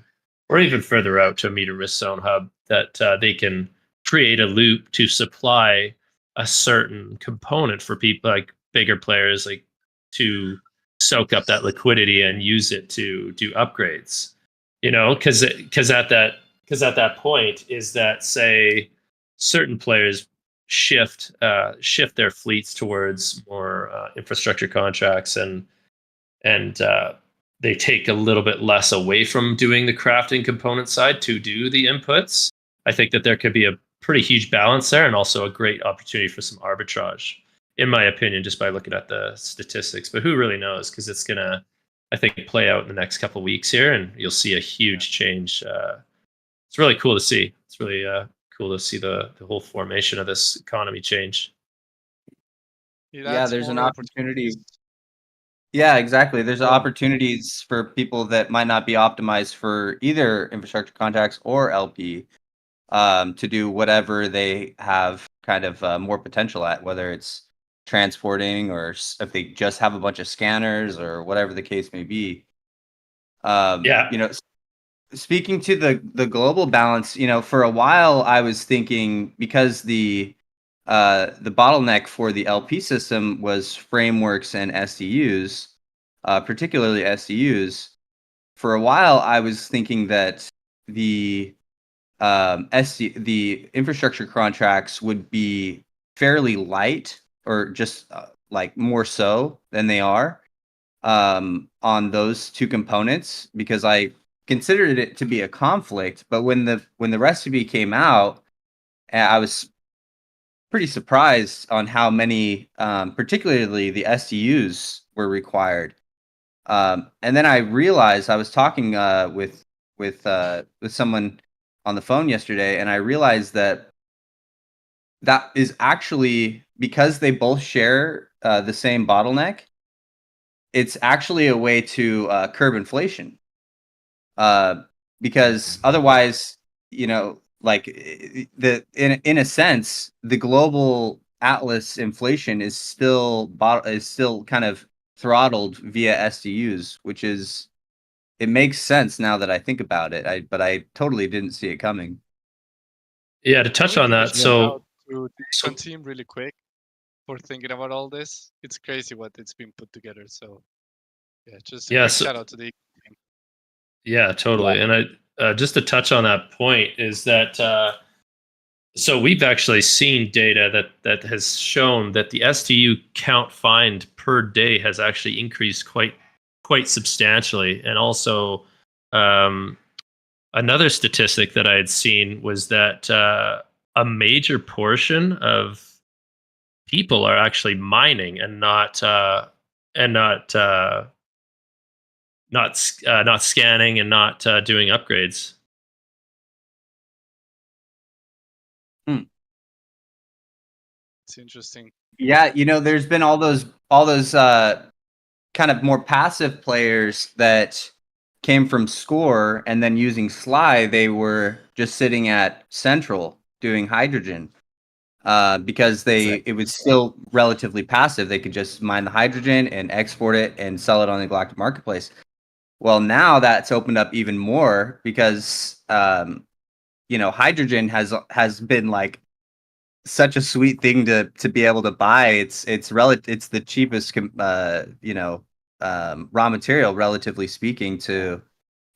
or even further out to a medium risk zone hub, that they can create a loop to supply a certain component for people like bigger players, like to soak up that liquidity and use it to do upgrades. You know, because at that point is that, say, certain players shift their fleets towards more infrastructure contracts, and they take a little bit less away from doing the crafting component side to do the inputs. I think that there could be a pretty huge balance there, and also a great opportunity for some arbitrage, in my opinion, just by looking at the statistics. But who really knows? Because it's gonna, I think, play out in the next couple of weeks here, and you'll see a huge change. It's really cool to see. It's really cool to see the whole formation of this economy change. Yeah, there's an more opportunity. opportunities. Yeah, exactly. There's Yeah. opportunities for people that might not be optimized for either infrastructure contracts or LP, to do whatever they have kind of more potential at, whether it's transporting or if they just have a bunch of scanners or whatever the case may be. Yeah. You know, speaking to the global balance, you know, for a while I was thinking, because the bottleneck for the LP system was frameworks and SDUs, particularly SDUs. For a while, I was thinking that the the infrastructure contracts would be fairly light, or just like more so than they are, on those two components, because I considered it to be a conflict. But when the recipe came out, I was pretty surprised on how many, particularly the SDUs, were required. And then I realized, I was talking with someone on the phone yesterday, and I realized that that is actually because they both share the same bottleneck. It's actually a way to curb inflation, because otherwise, you know, like the in a sense, the global Atlas inflation is still kind of throttled via SDUs, which is, it makes sense now that I think about it. But I totally didn't see it coming. Yeah, to I touch want to on give a that. shout out So, to the so econ team really quick for thinking about all this. It's crazy what it's been put together. So yeah, just a yeah, quick so shout out to the econ team. yeah, totally. And I just to touch on that point is that so we've actually seen data that has shown that the STU count find per day has actually increased quite substantially, and also um, another statistic that I had seen was that a major portion of people are actually mining and and not uh, not scanning and not doing upgrades. Hmm. It's interesting. Yeah, you know, there's been all those kind of more passive players that came from Score, and then using Sly, they were just sitting at Central doing hydrogen, because it was still relatively passive. They could just mine the hydrogen and export it and sell it on the Galactic Marketplace. Well, now that's opened up even more, because you know, hydrogen has been like such a sweet thing to be able to buy. It's the cheapest you know, raw material, relatively speaking, to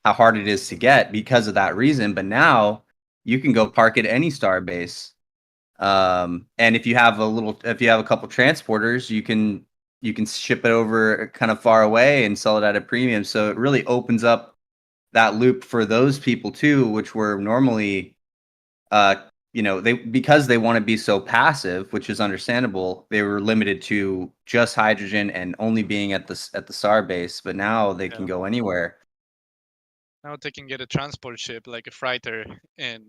how hard it is to get, because of that reason. But now you can go park at any star base, and if you have a couple transporters, you can ship it over kind of far away and sell it at a premium. So it really opens up that loop for those people too, which were normally, uh, you know, because they want to be so passive, which is understandable. They were limited to just hydrogen and only being at the star base, but now they can Yeah. go anywhere. Now they can get a transport ship like a freighter and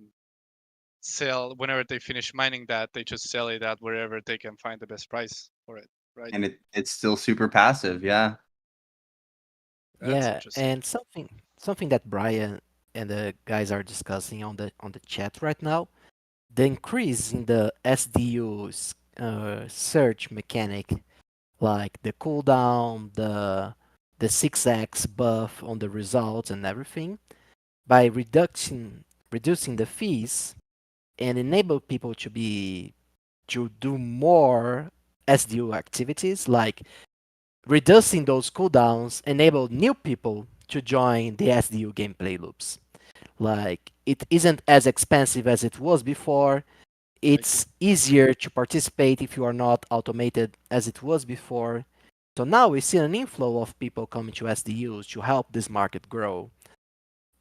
sell whenever they finish mining that. They just sell it at wherever they can find the best price for it, right? And it's still super passive. Yeah. That's Yeah, interesting. and something that Brian and the guys are discussing on the chat right now, the increase in the SDU's search mechanic, like the cooldown, the 6x buff on the results and everything, by reducing the fees and enable people to do more SDU activities, like reducing those cooldowns enable new people to join the SDU gameplay loops. Like it isn't as expensive as it was before. I see. It's easier to participate if you are not automated as it was before. So now we see an inflow of people coming to SDUs to help this market grow.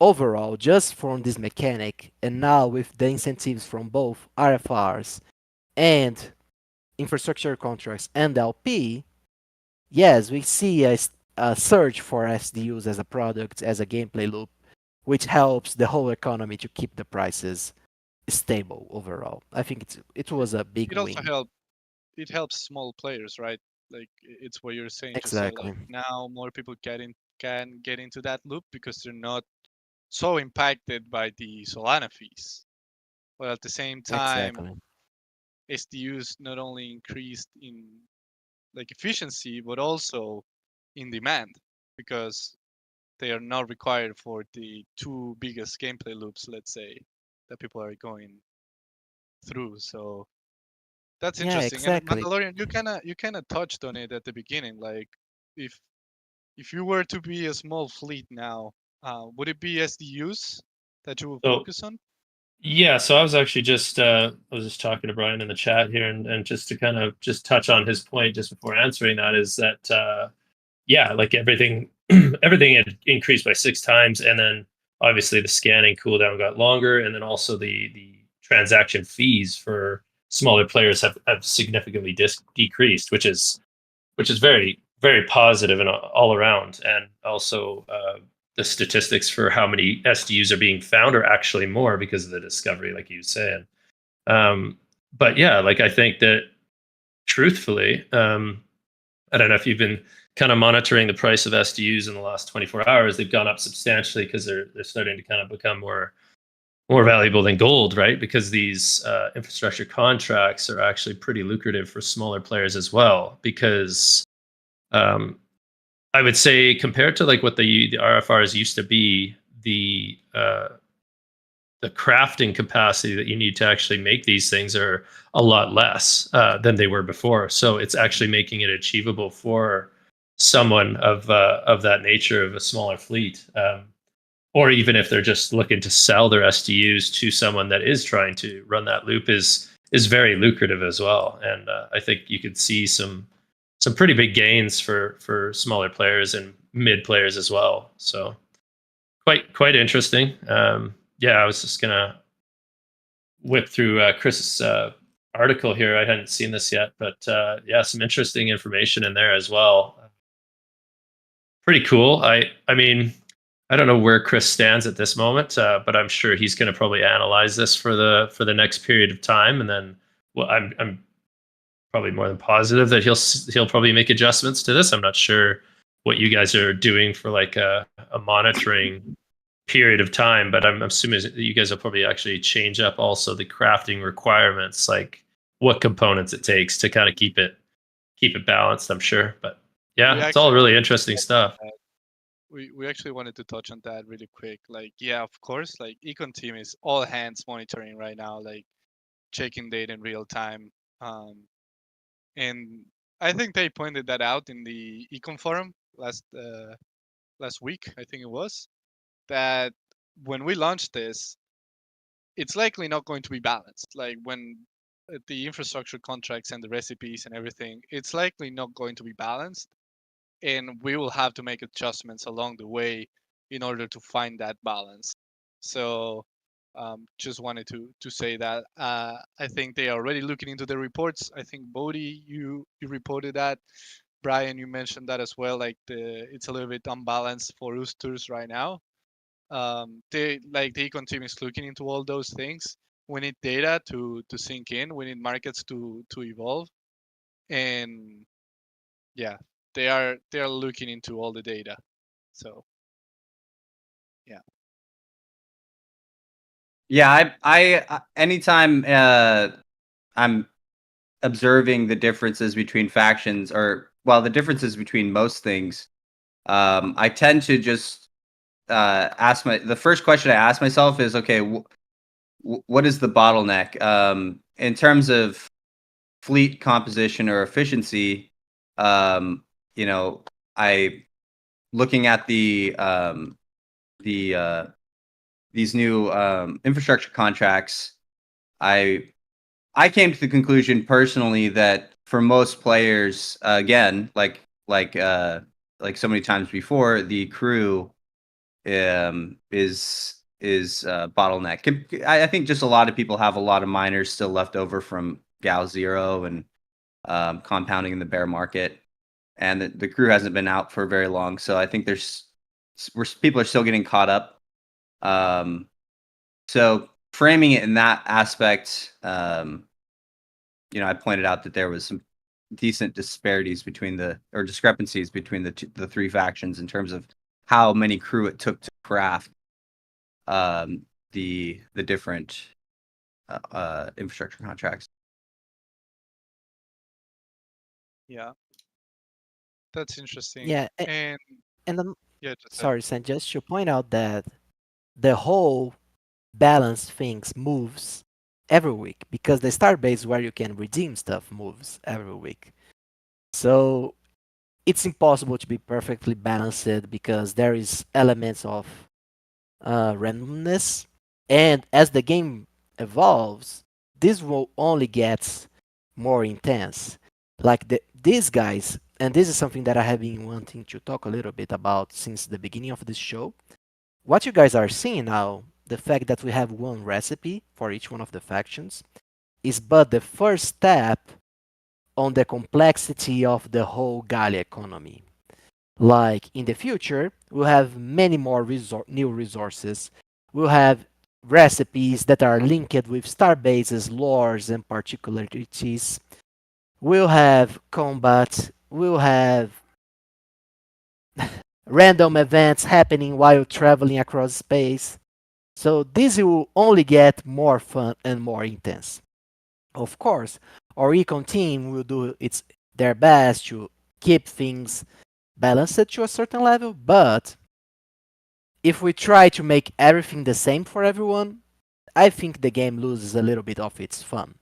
Overall, just from this mechanic, and now with the incentives from both RFRs and infrastructure contracts and LP, yes, we see a surge for SDUs as a product, as a gameplay loop, which helps the whole economy to keep the prices stable overall. I think it was a big It also win. helps small players, right? Like it's what you're saying to say Exactly. like now more people can get into that loop because they're not so impacted by the Solana fees. But at the same time, Exactly. SDUs not only increased in like efficiency but also in demand because they are not required for the two biggest gameplay loops, let's say, that people are going through. So that's Yeah, interesting. And exactly. Mandalorian, you kinda touched on it at the beginning. Like if if you were to be a small fleet now, would it be SDUs that you will So focus on? yeah, so I was actually just I was just talking to Brian in the chat here, and just to kind of just touch on his point just before answering that is that yeah, like everything everything had increased by 6 times, and then obviously the scanning cooldown got longer, and then also the transaction fees for smaller players have significantly decreased, which is very positive and all around. And also the statistics for how many SDUs are being found are actually more because of the discovery, like you said. But yeah, like I think that truthfully, I don't know if you've been kind of monitoring the price of SDUs in the last 24 hours. They've gone up substantially because they're starting to kind of become more valuable than gold, right? Because these infrastructure contracts are actually pretty lucrative for smaller players as well. Because um, I would say compared to like what the RFRs used to be, the crafting capacity that you need to actually make these things are a lot less than they were before. So it's actually making it achievable for someone of that nature of a smaller fleet, or even if they're just looking to sell their SDUs to someone that is trying to run that loop is very lucrative as well. And I think you could see some pretty big gains for smaller players and mid players as well. So quite interesting. Yeah, I was just gonna whip through Chris's article here. I hadn't seen this yet, but yeah, some interesting information in there as well. Pretty cool. I mean, I don't know where Chris stands at this moment, but I'm sure he's going to probably analyze this for the next period of time, and then well, I'm probably more than positive that he'll probably make adjustments to this. I'm not sure what you guys are doing for like a monitoring period of time, but I'm assuming that you guys will probably actually change up also the crafting requirements, like what components it takes to kind of keep it balanced. I'm sure, but We yeah, it's all actually really wanted to interesting touch on stuff. that. We actually wanted to touch on that really quick. Like, yeah, of course, like Econ team is all hands monitoring right now, like checking data in real time. Um, and I think they pointed that out in the Econ forum last week, I think it was, that when we launch this, it's likely not going to be balanced. Like when the infrastructure contracts and the recipes and everything, it's likely not going to be balanced, and we will have to make adjustments along the way in order to find that balance. So just wanted to say that I think they are already looking into the reports. I think Bodhi, you reported that. Brian, you mentioned that as well. Like it's a little bit unbalanced for Oosters right now. they like the econ team is looking into all those things. We need data to sink in. We need markets to evolve, and yeah, they are looking into all the data. So yeah. Yeah, anytime I'm observing the differences between factions, or well, the differences between most things, I tend to just ask the first question I ask myself is, okay, what is the bottleneck in terms of fleet composition or efficiency? You know, I looking at the these new infrastructure contracts, I came to the conclusion personally that for most players, again, like so many times before, the crew is bottleneck. I think just a lot of people have a lot of miners still left over from Gal Zero and compounding in the bear market, and the crew hasn't been out for very long. So I think people are still getting caught up. So framing it in that aspect, I pointed out that there was some decent disparity between the three factions in terms of how many crew it took to craft the different infrastructure contracts. Yeah, that's interesting. Yeah, And and yeah, just sorry, Sam, just to point out that the whole balance things moves every week because the start base where you can redeem stuff moves every week. So it's impossible to be perfectly balanced because there is elements of randomness, and as the game evolves, this will only get more intense. Like these guys, and this is something that I have been wanting to talk a little bit about since the beginning of this show. What you guys are seeing now, the fact that we have one recipe for each one of the factions, is but the first step on the complexity of the whole Galia economy. Like in the future, we'll have many more new resources. We'll have recipes that are linked with starbases, lores, and particularities. We'll have combat. We'll have random events happening while traveling across space. So this will only get more fun and more intense. Of course, our econ team will do their best to keep things balanced to a certain level, but if we try to make everything the same for everyone, I think the game loses a little bit of its fun.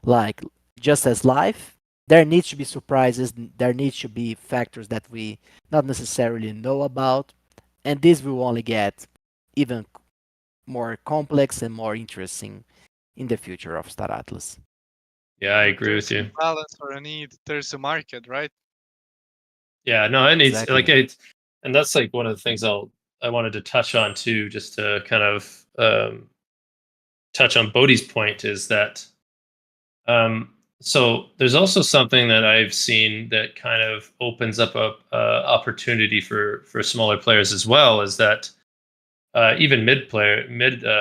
Like, just as life, there needs to be surprises, there needs to be factors that we not necessarily know about, and this will only get even more complex and more interesting in the future of Star Atlas. Yeah, I where agree with there's you. a balance or a need, there's a market, right? Yeah, no, it needs Exactly. and that's like one of the things I wanted to touch on too, just to kind of touch on Bodhi's point is that so there's also something that I've seen that kind of opens up a opportunity for smaller players as well, is that even mid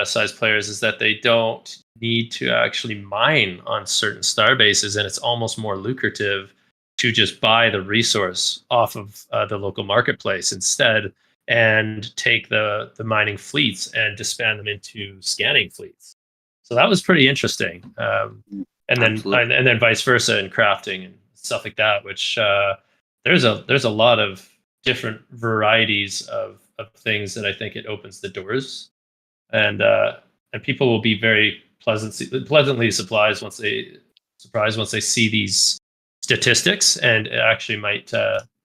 sized players, is that they don't need to actually mine on certain star bases, and it's almost more lucrative to just buy the resource off of the local marketplace instead, and take the mining fleets and disband them into scanning fleets. So that was pretty interesting. Absolutely. And then vice versa in crafting and stuff like that, which there's a lot of different varieties of things that I think it opens the doors, and people will be very pleasantly surprised once they see these statistics, and it actually might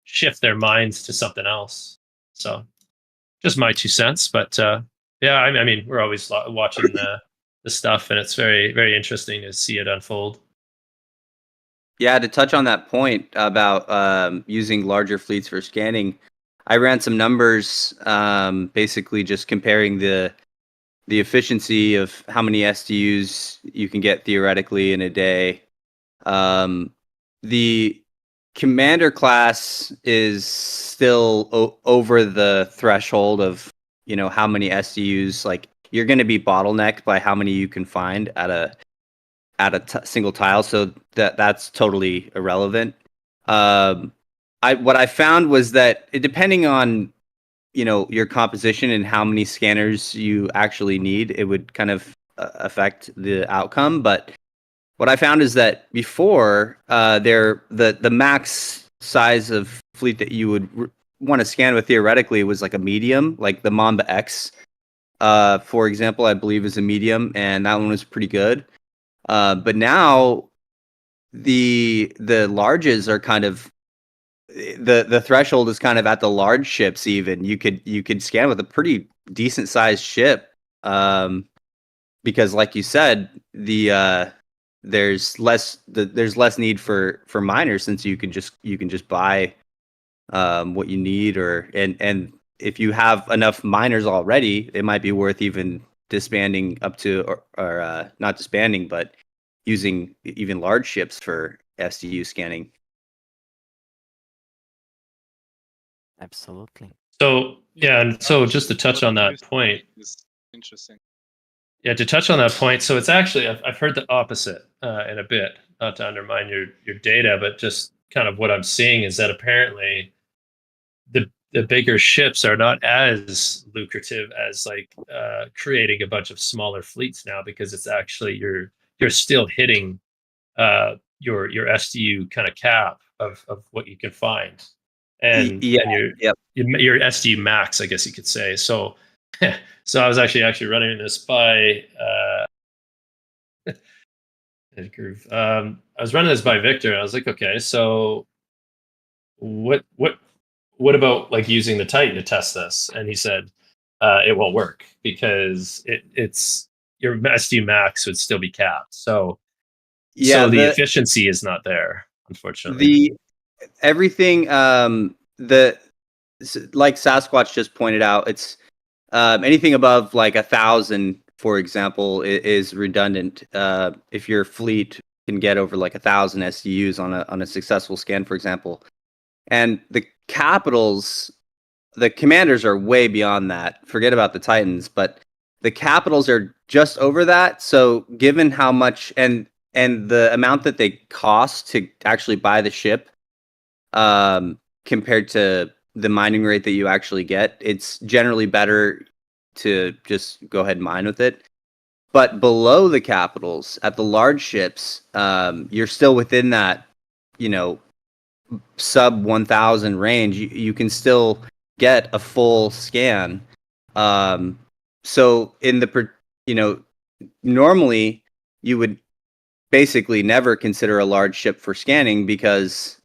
shift their minds to something else. So just my 2 cents, but yeah, I mean, we're always watching the stuff, and it's very interesting to see it unfold. Yeah, to touch on that point about using larger fleets for scanning, I ran some numbers, basically just comparing the efficiency of how many SDUs you can get theoretically in a day. The commander class is still over the threshold of how many SDUs, like you're going to be bottlenecked by how many you can find at a single tile. So that's totally irrelevant. What I found was that depending on your composition and how many scanners you actually need, it would kind of affect the outcome. But what I found is that before the max size of fleet that you would want to scan with theoretically was like a medium, like the Mamba X, for example, I believe is a medium, and that one was pretty good. But now the larges are kind of the threshold is kind of at the large ships. Even you could scan with a pretty decent sized ship, because like you said, there's less need for miners, since you can just buy what you need, and if you have enough miners already, it might be worth even disbanding up to or not disbanding, but using even large ships for SDU scanning. Absolutely. So yeah, and so just to touch on that point, is interesting. yeah, to touch on that point, so it's actually I've heard the opposite in a bit, not to undermine your data, but just kind of what I'm seeing is that apparently the bigger ships are not as lucrative as like creating a bunch of smaller fleets now, because it's actually you're still hitting your SDU kind of cap of what you can find, and Yeah, yep. your SDU max, I guess you could say. So so I was actually running this by Groove. I was running this by Victor, and I was like, okay, so what about like using the Titan to test this? And he said it won't work because it's your SDU max would still be capped. So the efficiency is not there, unfortunately. Everything like Sasquatch just pointed out, it's anything above like 1,000, for example, is redundant. If your fleet can get over like 1,000 SDUs on a successful scan, for example, and the capitals, the commanders are way beyond that. Forget about the Titans, but the capitals are just over that. So given how much and the amount that they cost to actually buy the ship, compared to the mining rate that you actually get, it's generally better to just go ahead and mine with it. But below the capitals, at the large ships, you're still within that, sub 1,000 range. You can still get a full scan. So in the, normally you would basically never consider a large ship for scanning because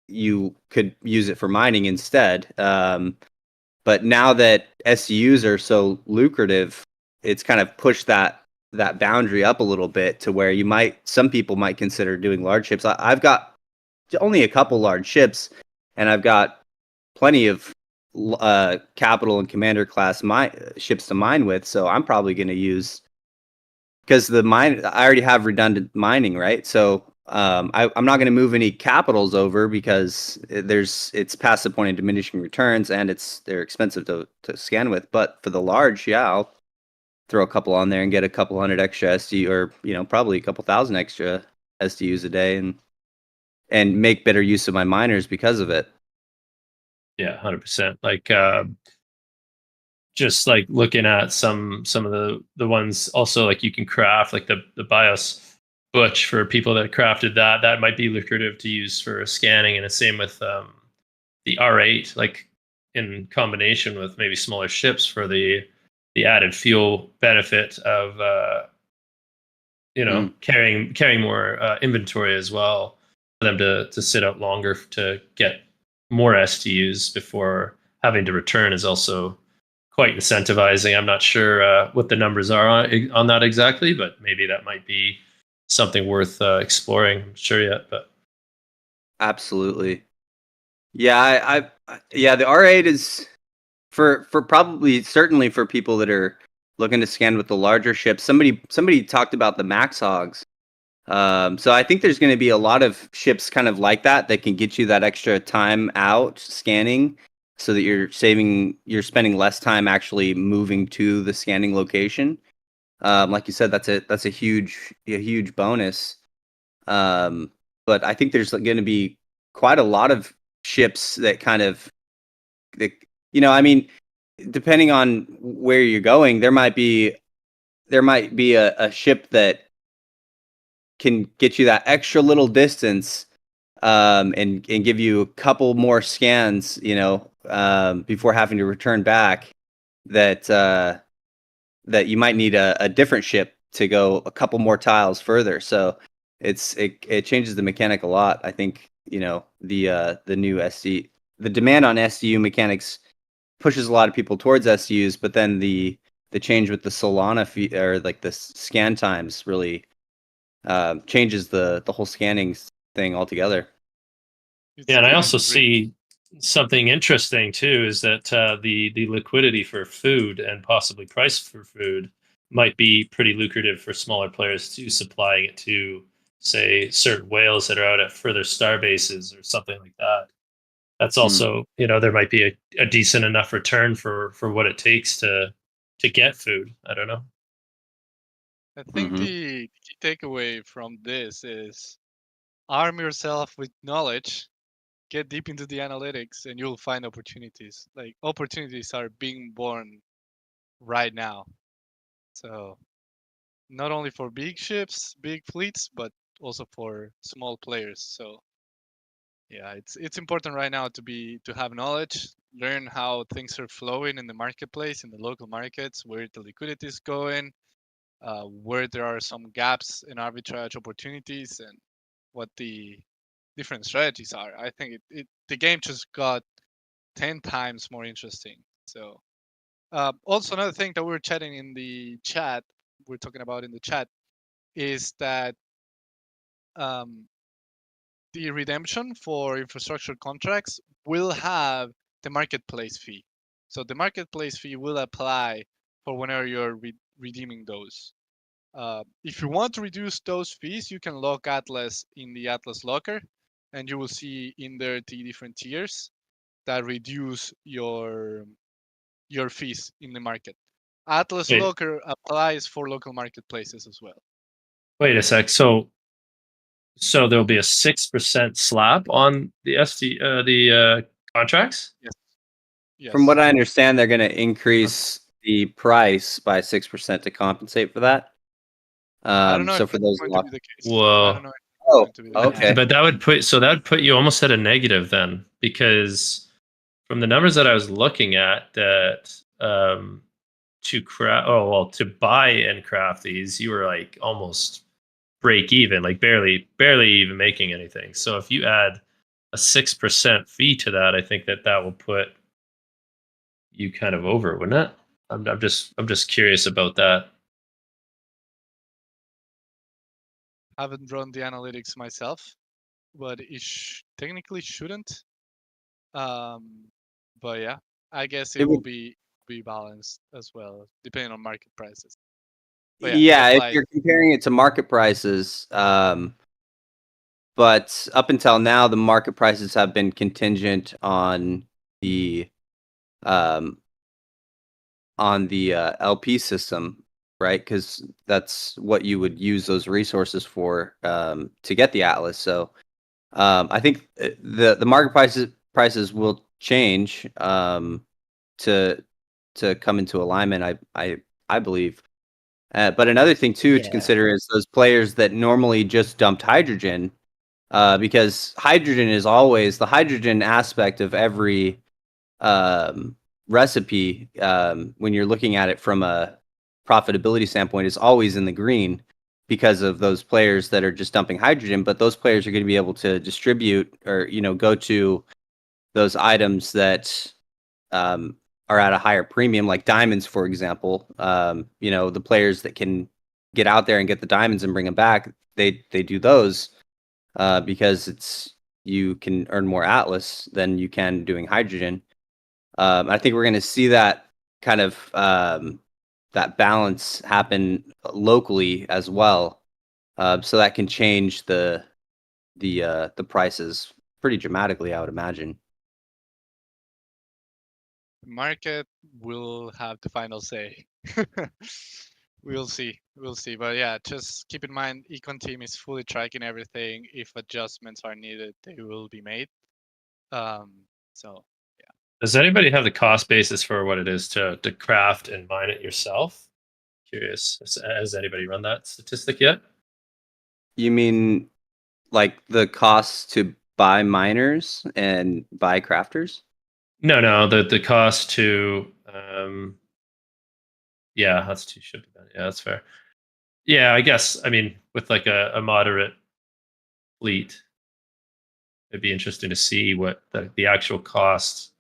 you could use it for mining instead. But now that SUs are so lucrative, it's kind of pushed that boundary up a little bit to where some people might consider doing large ships. I've got only a couple large ships, and I've got plenty of capital and commander class ships to mine with. So I'm probably going to use, because I already have redundant mining, right? So I'm not going to move any capitals over because it's past the point of diminishing returns, and they're expensive to scan with. But for the large, yeah, I'll throw a couple on there and get a couple hundred extra SDU, or probably a couple thousand extra SDUs a day, and make better use of my miners because of it. Yeah, 100%. Like just like looking at some of the ones also, like you can craft like the BIOS Butch for people that crafted that might be lucrative to use for scanning, and the same with the R8, like in combination with maybe smaller ships for the added fuel benefit of carrying more inventory as well, for them to sit out longer to get more STUs before having to return is also quite incentivizing. I'm not sure what the numbers are on that exactly, but maybe that might be something worth exploring. I'm sure yet, but absolutely, yeah. The R8 is for probably certainly for people that are looking to scan with the larger ships. Somebody talked about the Max Hogs. So I think there's going to be a lot of ships kind of like that can get you that extra time out scanning. so that you're spending less time actually moving to the scanning location. Like you said, that's a huge bonus. But I think there's going to be quite a lot of ships that kind of, I mean, depending on where you're going, there might be a ship that can get you that extra little distance, and give you a couple more scans, before having to return back. That you might need a different ship to go a couple more tiles further. So it changes the mechanic a lot. I think the new SDU, the demand on SDU mechanics pushes a lot of people towards SDUs, but then the change with the Solana fee, or like the scan times, really changes the whole scanning thing altogether. Yeah, and I also It's really see something interesting too is that the liquidity for food and possibly price for food might be pretty lucrative for smaller players too, supplying it to, say, certain whales that are out at further star bases or something like that. That's Hmm. also, there might be a decent enough return for what it takes to get food. I don't know. I think Hmm. the key takeaway from this is arm yourself with knowledge, get deep into the analytics, and you'll find opportunities. Like opportunities are being born right now. So not only for big ships, big fleets, but also for small players. So yeah, it's important right now to have knowledge, learn how things are flowing in the marketplace, in the local markets, where the liquidity is going, where there are some gaps in arbitrage opportunities, and what the different strategies are. I think the game just got 10 times more interesting. So also another thing that we were chatting in the chat, we're talking about in the chat, is that um, the redemption for infrastructure contracts will have the marketplace fee. So the marketplace fee will apply for whenever you're redeeming those. If you want to reduce those fees, you can lock Atlas in the Atlas locker, and you will see in there the different tiers that reduce your fees in the market. Atlas Wait, locker applies for local marketplaces as well. wait a sec. So there'll be a 6% slap on the contracts. Yes. From Yes. what I understand, they're going to increase the price by 6% to compensate for that. I don't know if So for that's those going to be lock. the case. I don't Whoa. know if it's Oh, going to be the case. okay. But that would put you almost at a negative then, because from the numbers that I was looking at, that to buy and craft these, you were like almost break even, like barely even making anything. So if you add a 6% fee to that, I think that will put you kind of over, wouldn't it? I'm just curious about that. Haven't run the analytics myself, but it technically shouldn't. Um, but yeah, I guess it It will would, be balanced as well, depending on market prices. But yeah, it yeah, if applies. you're comparing it to market prices, but up until now, the market prices have been contingent the um, on the LP system, right? Because that's what you would use those resources for, to get the Atlas. So I think the market prices will change, to come into alignment. I believe. But another thing too to Yeah. consider is those players that normally just dumped hydrogen, because hydrogen is always the hydrogen aspect of every um, recipe, when you're looking at it from a profitability standpoint, is always in the green because of those players that are just dumping hydrogen. But those players are going to be able to distribute, or go to those items that um, are at a higher premium, like diamonds, for example. The players that can get out there and get the diamonds and bring them back, they do those, because you can earn more Atlas than you can doing hydrogen. I think we're going to see that kind of, that balance happen locally as well, so that can change the prices pretty dramatically, I would imagine. market will have the final say. We'll see. We'll see. But yeah, just keep in mind, Econ team is fully tracking everything. If adjustments are needed, they will be made. Um, so Does anybody have the cost basis for what it is to craft and mine it yourself? Curious. Has anybody run that statistic yet? You mean like the cost to buy miners and buy crafters? No, the cost to yeah, that's too should be done. Yeah, that's fair. Yeah, I guess I mean with like a moderate fleet, it'd be interesting to see what the actual cost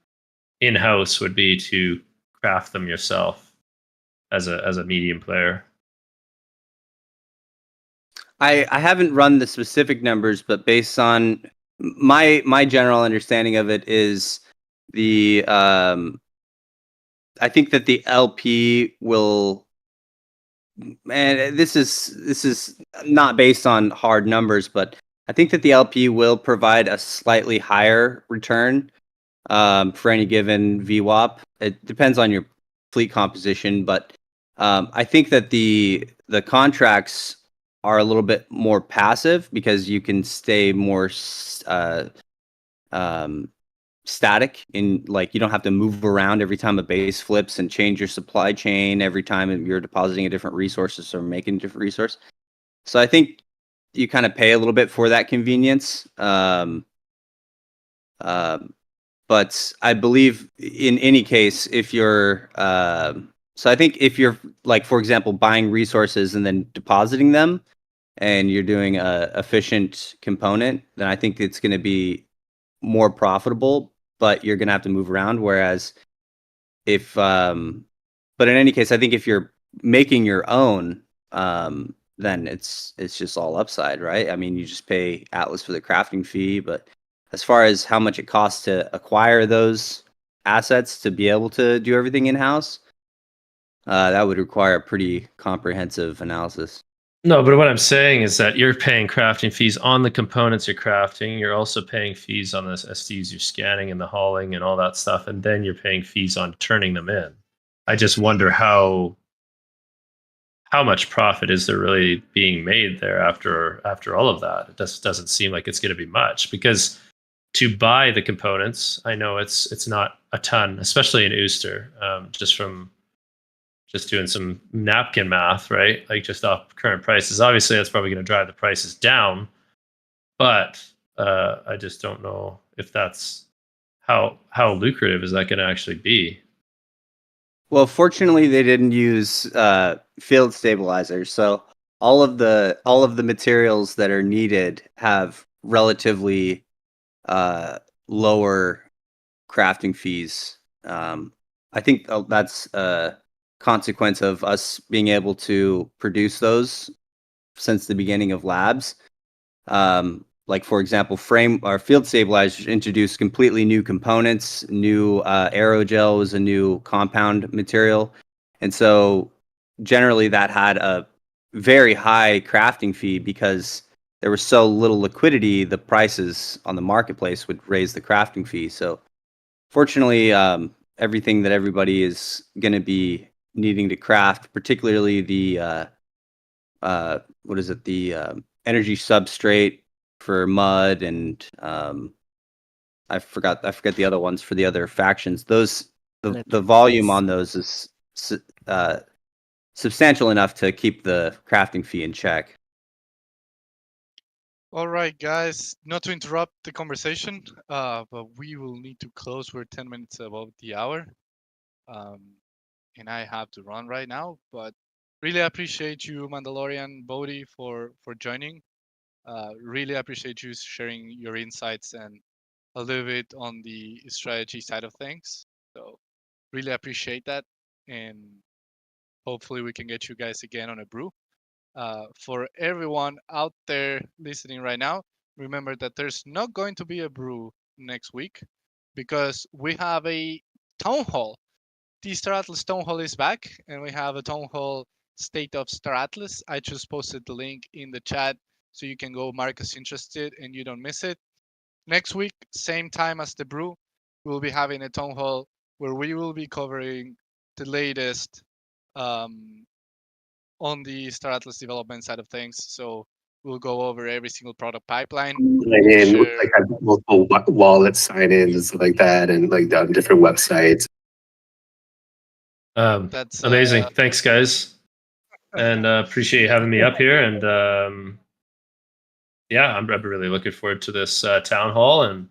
in house would be to craft them yourself as a medium player. I haven't run the specific numbers, but based on my general understanding of it is the I think that the LP will, and this is not based on hard numbers, but I think that the LP will provide a slightly higher return for any given VWAP. It depends on your fleet composition, but I think that the contracts are a little bit more passive because you can stay more static in, like, you don't have to move around every time a base flips and change your supply chain every time you're depositing a different resources or making a different resource. So I think you kind of pay a little bit for that convenience. But I believe in any case, if you're so I think if you're, like, for example, buying resources and then depositing them and you're doing a efficient component, then I think it's going to be more profitable, but you're going to have to move around. Whereas if but in any case, I think if you're making your own, then it's just all upside, right? I mean, you just pay Atlas for the crafting fee, but as far as how much it costs to acquire those assets to be able to do everything in-house, that would require a pretty comprehensive analysis. No, but what I'm saying is that you're paying crafting fees on the components you're crafting. You're also paying fees on the SDs you're scanning and the hauling and all that stuff, and then you're paying fees on turning them in. I just wonder how much profit is there really being made there after all of that. It just doesn't seem like it's going to be much, because to buy the components, I know it's not a ton, especially in Ooster, just from just doing some napkin math, right? Like just off current prices. Obviously, that's probably going to drive the prices down, but I just don't know if that's how lucrative is that going to actually be. Well, fortunately, they didn't use field stabilizers, so all of the materials that are needed have relatively lower crafting fees. I think that's a consequence of us being able to produce those since the beginning of labs. Like, for example, frame our field stabilizers introduced completely new components. New aerogel was a new compound material, and so generally that had a very high crafting fee because there was so little liquidity. The prices on the marketplace would raise the crafting fee. So fortunately, everything that everybody is going to be needing to craft, particularly the what is it, the energy substrate for mud, and I forgot the other ones for the other factions. Those the volume on those is substantial enough to keep the crafting fee in check. all right, guys. Not to interrupt the conversation, but we will need to close. We're 10 minutes above the hour, and I have to run right now. But really appreciate you, Mandalorian Bodhi, for joining. Really appreciate you sharing your insights and a little bit on the strategy side of things. So really appreciate that, and hopefully we can get you guys again on a brew. For everyone out there listening right now, remember that there's not going to be a brew next week because we have a town hall. The Star Atlas town hall is back, and we have a town hall state of Star Atlas. I just posted the link in the chat so you can go mark us interested and you don't miss it. Next week, same time as the brew, we'll be having a town hall where we will be covering the latest on the Star Atlas development side of things. So we'll go over every single product pipeline. Sign We'll in, share like have multiple wallet sign-ins and stuff like that, and like on different websites. that's Amazing. Thanks, guys. And appreciate you having me up here. And yeah, I'm really looking forward to this town hall. And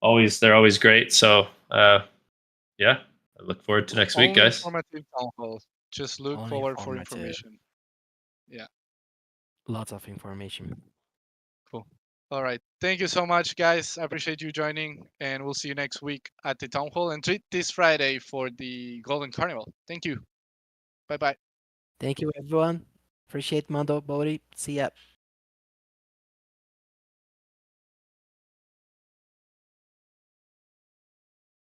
they're always great. So yeah, I look forward to next week, only guys. informative town halls. Just look Only forward for informative. information. Lots of information. Cool. All right. Thank you so much, guys. I appreciate you joining, and we'll see you next week at the town hall and treat this Friday for the Golden Carnival. Thank you. Bye bye. Thank you, everyone. Appreciate Mando, Bodhi. See ya.